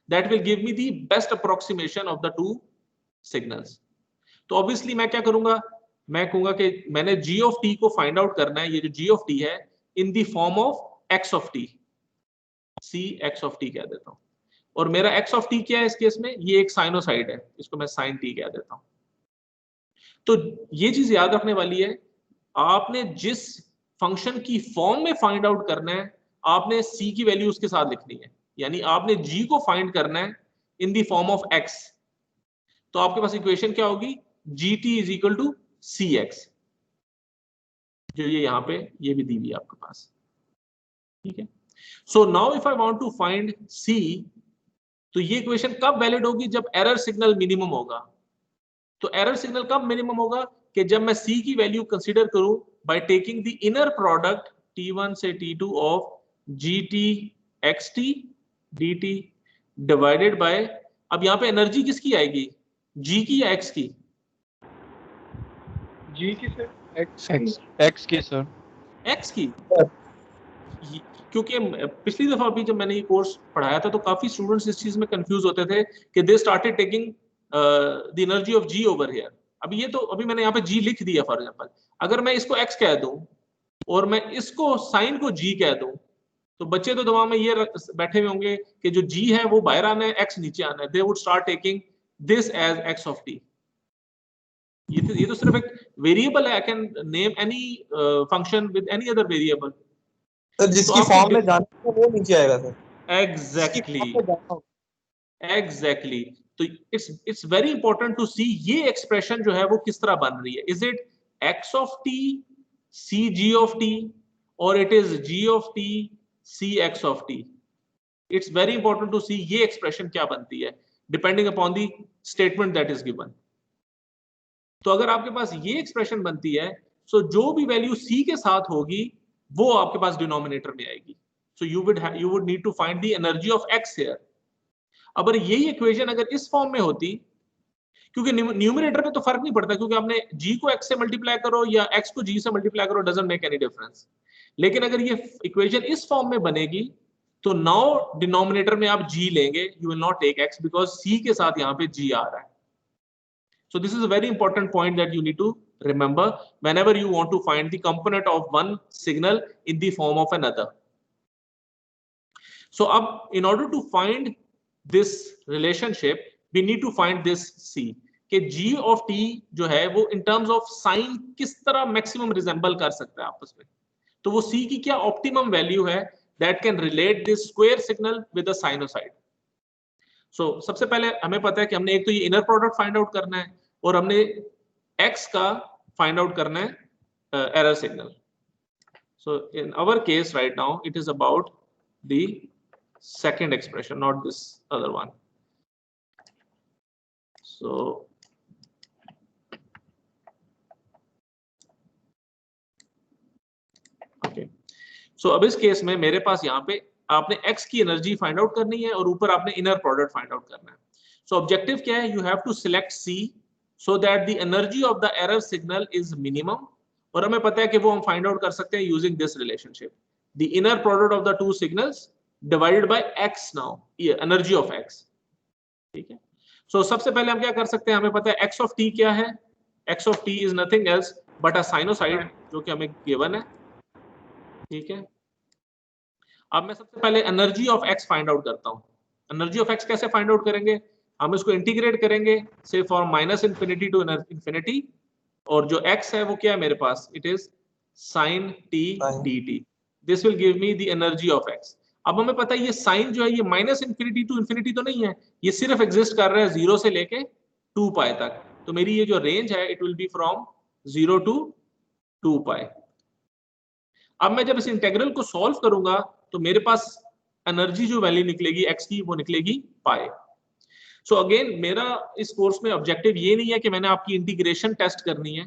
that will give me the best approximation of the two signals. तो ऑब्वियसली मैं क्या करूंगा, मैं कहूंगा कि मैंने g of t को फाइंड आउट करना है, ये जो g of t है in the form of x of t, c x of t कह देता हूं। और मेरा x of t क्या है इस केस में, ये एक साइनोसाइड है, इसको मैं sin t कह देता हूं। तो ये चीज याद रखने वाली है, आपने जिस फंक्शन की फॉर्म में फाइंड आउट करना है, आपने c की वैल्यू उसके साथ लिखनी है। यानी आपने g को फाइंड करना है in the form of x, तो आपके पास इक्वेशन क्या होगी, gt is equal to cx, जो ये यहां पे ये भी दी हुई है आपके पास, ठीक है। So now if I want to find c, तो ये इक्वेशन कब वैलिड होगी, जब एरर सिग्नल मिनिमम होगा। तो एरर सिग्नल कब मिनिमम होगा, कि जब मैं c की वैल्यू कंसीडर करूं by taking the inner product t1 से t2 of gt xt dt divided by, अब यहां पे एनर्जी किसकी आएगी, g की या x की, जी की सर, एक्स की सर, x की। क्योंकि पिछली दफा भी जब मैंने ये कोर्स पढ़ाया था तो काफी स्टूडेंट्स इस चीज में कंफ्यूज होते थे कि they started taking the energy of g over here. अभी ये तो अभी मैंने यहाँ पे g लिख दिया फॉर एग्जांपल, अगर मैं इसको x कह दूं और मैं इसको साइन को g कह दूं, तो बच्चे तो दिमाग में ये बैठे हुए होंगे कि जो g है वो बाहर आना है, x नीचे आना है। They would start taking this as x of t। ये तो सिर्फ एक वेरिएबल है, I can name any function with any other variable. Sir जिसकी फॉर्म में जाना है वो नीचे आएगा सर। एग्जैक्टली। तो it's very important to see ये एक्सप्रेशन जो है वो किस तरह बन रही है। Is it x of t c g of t और it is g of t c x of t। It's very important to see ये एक्सप्रेशन क्या बनती है depending upon the statement that is given. तो अगर आपके पास ये expression बनती है, सो जो भी वैल्यू c के साथ होगी वो आपके पास डिनोमिनेटर में आएगी. So you would need to find the energy of x here. अब यही इक्वेशन अगर इस फॉर्म में होती, क्योंकि न्यूमरेटर में तो फर्क नहीं पड़ता, क्योंकि आपने g को x से मल्टीप्लाई करो या x को g से मल्टीप्लाई करो, डजंट मेक एनी डिफरेंस. लेकिन अगर ये इक्वेशन इस फॉर्म में बनेगी तो नाउ डिनोमिनेटर में आप g लेंगे, you will not take x because c के साथ यहाँ पे g आ रहा है. So this is a very important point that you need to remember whenever you want to find the component of one signal in the form of another. So in order to find this relationship, we need to find this c कि g of t जो है वो in terms of sin किस तरह maximum resemble कर सकता है आपस में. तो वो c की क्या optimum value है that can relate this square signal with the sinusoid. So, सबसे पहले हमें पता है कि हमने एक तो ये इनर प्रोडक्ट फाइंड आउट करना है और हमने x का फाइंड आउट करना है error signal. So in our case right now it is about the second expression, not this other one. So okay, so अब इस केस में मेरे पास यहाँ पे आपने x की एनर्जी फाइंड आउट करनी है और ऊपर आपने इनर प्रोडक्ट फाइंड आउट करना है. सो ऑब्जेक्टिव क्या है, you have to select c so that the energy of the error signal is minimum. और हमें पता है कि वो हम फाइंड आउट कर सकते हैं using this relationship, the inner product of the two signals divided by x, now energy of x. ठीक है. सो सबसे पहले हम क्या कर सकते हैं, हमें पता है x ऑफ t क्या है. x of t is nothing else but a sinusoid जो कि हमें गिवन है. ठीक है. अब मैं सबसे पहले energy of x find out करता हूं. एनर्जी ऑफ x कैसे फाइंड आउट करेंगे, हम इसको इंटीग्रेट करेंगे से from minus infinity to infinity, और जो x है वो क्या है मेरे पास, it is sin t dt. This will give me the energy of x. अब हमें पता है ये साइन जो है ये माइनस इंफिनिटी टू इंफिनिटी तो नहीं है, ये सिर्फ एग्जिस्ट कर रहा है 0 से लेके 2 पाई तक. तो मेरी ये जो रेंज है it will be from 0 to 2 pi. अब मैं जब इस इंटीग्रल को सॉल्व करूंगा तो मेरे पास एनर्जी जो वैल्यू निकलेगी x की वो निकलेगी पाई. सो अगेन मेरा इस कोर्स में ऑब्जेक्टिव ये नहीं है कि मैंने आपकी इंटीग्रेशन टेस्ट करनी है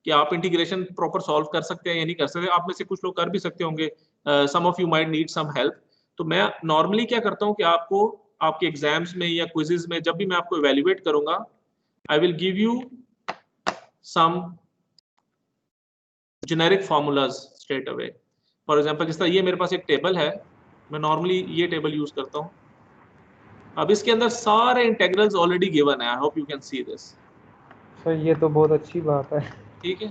कि आप इंटीग्रेशन प्रॉपर सॉल्व कर सकते हैं या नहीं कर सकते. आप में से कुछ लोग कर भी सकते होंगे, some of you might need some help. तो मैं नॉर्मली क्या करता हूं कि आपको आपके एग्जाम्स में या क्विजेज में जब भी मैं आपको इवेल्युएट करूंगा, I will give you some generic formulas straight away. For example जिस तरह ये मेरे पास एक टेबल है, मैं नॉर्मली ये टेबल यूज करता हूं. अब इसके अंदर सारे इंटीग्रल्स ऑलरेडी गिवन है. I hope you can see this. Sir ये तो बहुत अच्छी बात है. ठीक है.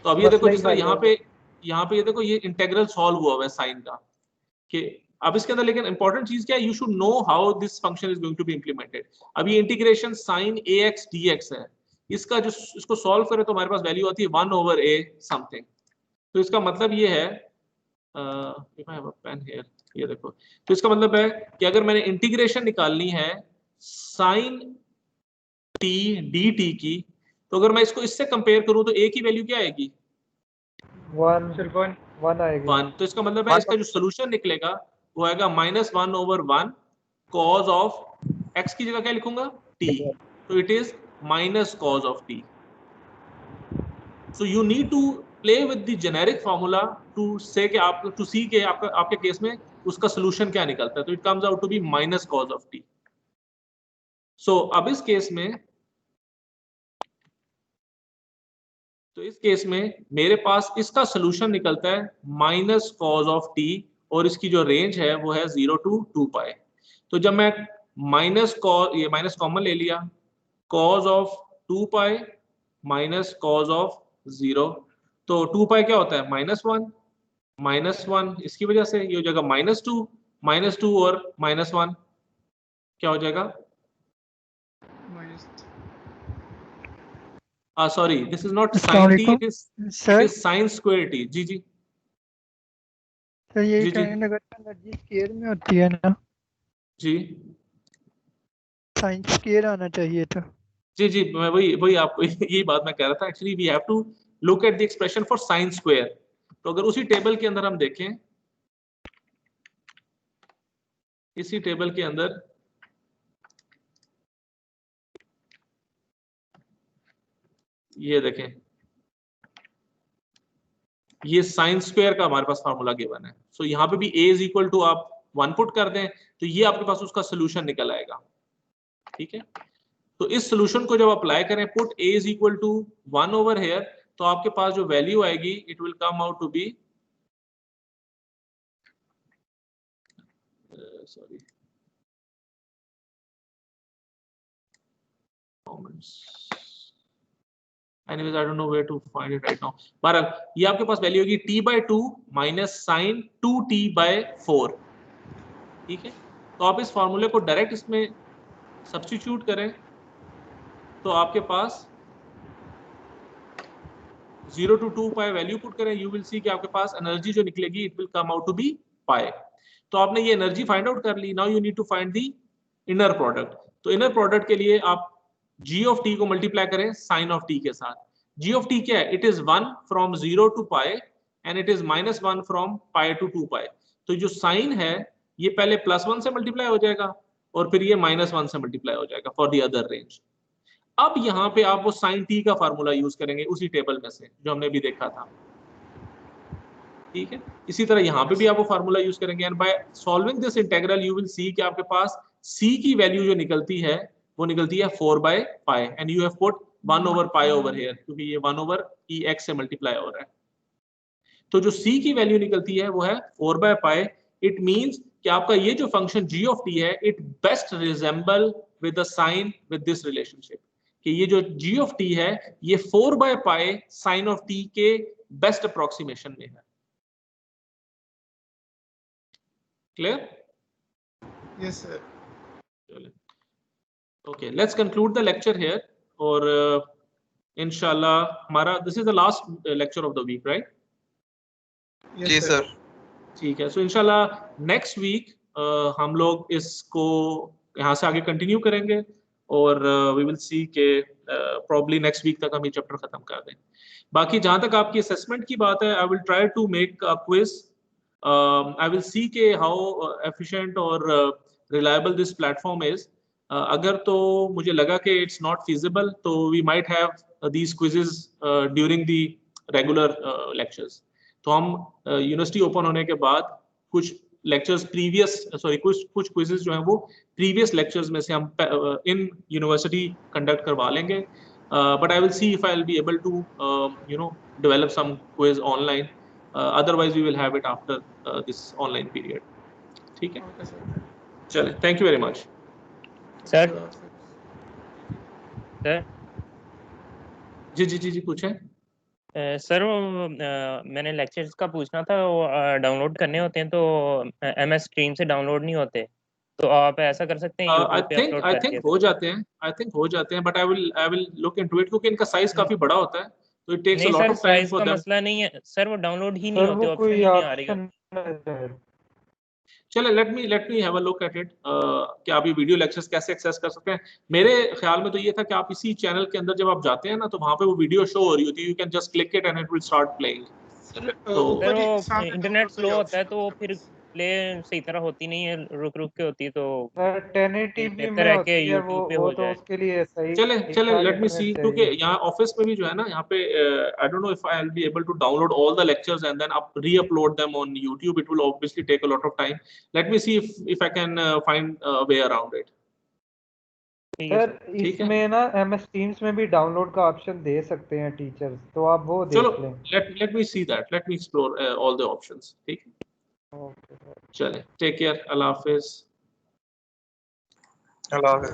तो अब ये देखो जिस तरह यहाँ पे ये देखो ये इंटीग्रल सॉल्व हुआ है साइन का. कि अब इसके अंदर लेकिन इंपॉर्टेंट चीज क्या है, you should know how this function is going to be implemented. अब ये इंटीग्रेशन sin ax dx है, इसका जो इसको सॉल्व करें तो हमारे पास वैल्यू आती है 1/a समथिंग. तो इसका मतलब ये है, if I have a pen here, ये देखो, तो इसका मतलब है कि अगर मैंने इंटीग्रेशन निकालनी है sin t dt की, तो अगर मैं इसको इससे कंपेयर करूं तो a की वैल्यू क्या आएगी, 1 आएगी. 1. तो इसका मतलब है इसका जो सोल्यूशन निकलेगा वो आएगा -1/1 cos ऑफ x की जगह क्या लिखूंगा, t. तो it is minus cos of t. So you need to play with the generic formula to say कि आप to see कि आपके केस में उसका solution क्या निकलता है. तो it comes out to be minus cos of t. So अब इस केस में, तो इस केस में मेरे पास इसका solution निकलता है minus cos of t और इसकी जो रेंज है वो है 0 to 2 पाई. तो जब मैं माइनस cos, ये माइनस कॉमन ले लिया, cos of 2 pi minus cos of 0, तो 2 पाई क्या होता है, -1 इसकी वजह से ये हो जाएगा -2 और -1 क्या हो जाएगा, sorry this is not sin t, it is sin square t. जी जी तो ये जी, जी. कहने लगा एनर्जी स्क्वायर में होती है ना, जी साइन स्क्वायर आना चाहिए था. जी मैं वही आपको यही बात मैं कह रहा था. Actually we have to look at the expression for sin square. तो अगर उसी टेबल के अंदर हम देखें, इसी टेबल के अंदर ये देखें, ये साइन स्क्वायर का हमारे पास फार्मूला गिवन है। सो यहाँ पे भी a इज इक्वल टू आप 1 पुट कर दें तो ये आपके पास उसका सोल्यूशन निकल आएगा। ठीक है, तो इस सोल्यूशन को जब अप्लाई करें, put a is equal to 1 over here, तो आपके पास जो वैल्यू आएगी it will come out to be sorry comments anyways I don't know where to find it right now। बहरहाल ये आपके पास वैल्यू होगी t/2 माइनस साइन 2t/4। ठीक है, तो आप इस फॉर्मूले को डायरेक्ट इसमें सब्स्टिट्यूट करें तो आपके पास 0 to 2 पाई वैल्यू पुट करें, यू विल सी कि आपके पास एनर्जी जो निकलेगी it will come out to be pi. तो आपने ये एनर्जी फाइंड आउट कर ली। Now you need to find the inner product. तो इनर प्रोडक्ट के लिए आप g ऑफ t को मल्टीप्लाई करें साइन ऑफ t के साथ। g ऑफ t क्या है? It is 1 from 0 to pi and it is -1 from pi to 2 pi. तो जो साइन है ये पहले +1 से मल्टीप्लाई हो जाएगा और फिर ये -1 से मल्टीप्लाई हो जाएगा फॉर द अदर रेंज। अब यहाँ पे आप वो साइन t का फार्मूला यूज करेंगे उसी टेबल में से जो हमने भी देखा था। ठीक है, इसी तरह यहाँ पे भी आप वो फार्मूला यूज करेंगे and by solving this integral you will see कि आपके पास c की वैल्यू जो निकलती है वो निकलती है 4/पाई and you have put 1 over pi over here क्योंकि ये 1 ओवर ex से मल्टीप्लाई हो रहा है। तो जो c की वैल्यू निकलती है वो है 4/पाई। इट मींस कि आपका ये जो फंक्शन g ऑफ t है it best resemble with the sine with this relationship, कि ये जो g ऑफ t है ये 4/पाई साइन ऑफ t के बेस्ट अप्रोक्सीमेशन में है। Clear? Yes sir. Okay, let's conclude the lecture here और इंशाल्लाह हमारा this is the last lecture of the week, right? जी सर। ठीक है, so इंशाल्लाह next week हम लोग इसको यहाँ से आगे कंटिन्यू करेंगे और we will see के probably next week तक हम ये चैप्टर खत्म कर दें। बाकी जहाँ तक आपकी असेसमेंट की बात है, I will try to make a quiz. I will see के how efficient और reliable this platform is. अगर तो मुझे लगा कि इट्स नॉट फिजिबल तो we might have these quizzes during the regular lectures. तो हम यूनिवर्सिटी ओपन होने के बाद कुछ लेक्चर्स कुछ क्विजेस जो हैं वो प्रीवियस लेक्चर्स में से हम इन यूनिवर्सिटी कंडक्ट करवा लेंगे। But I will see if I will be able to develop some quiz online, otherwise we will have it after this online period. ठीक है, चले, thank you very much. Sir ji पूछें। Sir वो मैंने lectures का पूछना था, वो डाउनलोड करने होते हैं तो MS स्ट्रीम से डाउनलोड नहीं होते, तो आप ऐसा कर सकते हैं YouTube पे अपलोड आई थिंक हो जाते हैं but I will look into it क्योंकि इनका साइज काफी बड़ा होता है तो it takes a lot of time for them. मसला नहीं है सर, वो डाउनलोड ही नहीं होते, ऑप्शन ही नहीं आ रही। चले let me have a look at it कि आप ये वीडियो लेक्चर्स कैसे एक्सेस कर सकते हैं। मेरे ख्याल में तो ये था कि आप इसी चैनल के अंदर जब आप जाते हैं ना तो वहां पे वो वीडियो शो हो रही होती है, you can just click it and it will start playing. तो इंटरनेट स्लो होता है तो फिर प्ले सही तरह होती नहीं है, रुक के होती है, तो सर 1080p में होती है वो तो उसके लिए सही। चले लेट मी सी क्योंकि यहाँ ऑफिस में भी जो है ना यहाँ पे I don't know if I will be able to download all the lectures and then up reupload them on YouTube. It will obviously take a lot of time. Let me see if I can find a way around it. Sir इसमें ना MS Teams में भी download का option दे सकते हैं teachers, तो आप वो देख लें। Late me see that, let me explore all the options. ठीक है, चले, टेक केयर, अल्लाह हाफिज। अल्लाह हाफिज।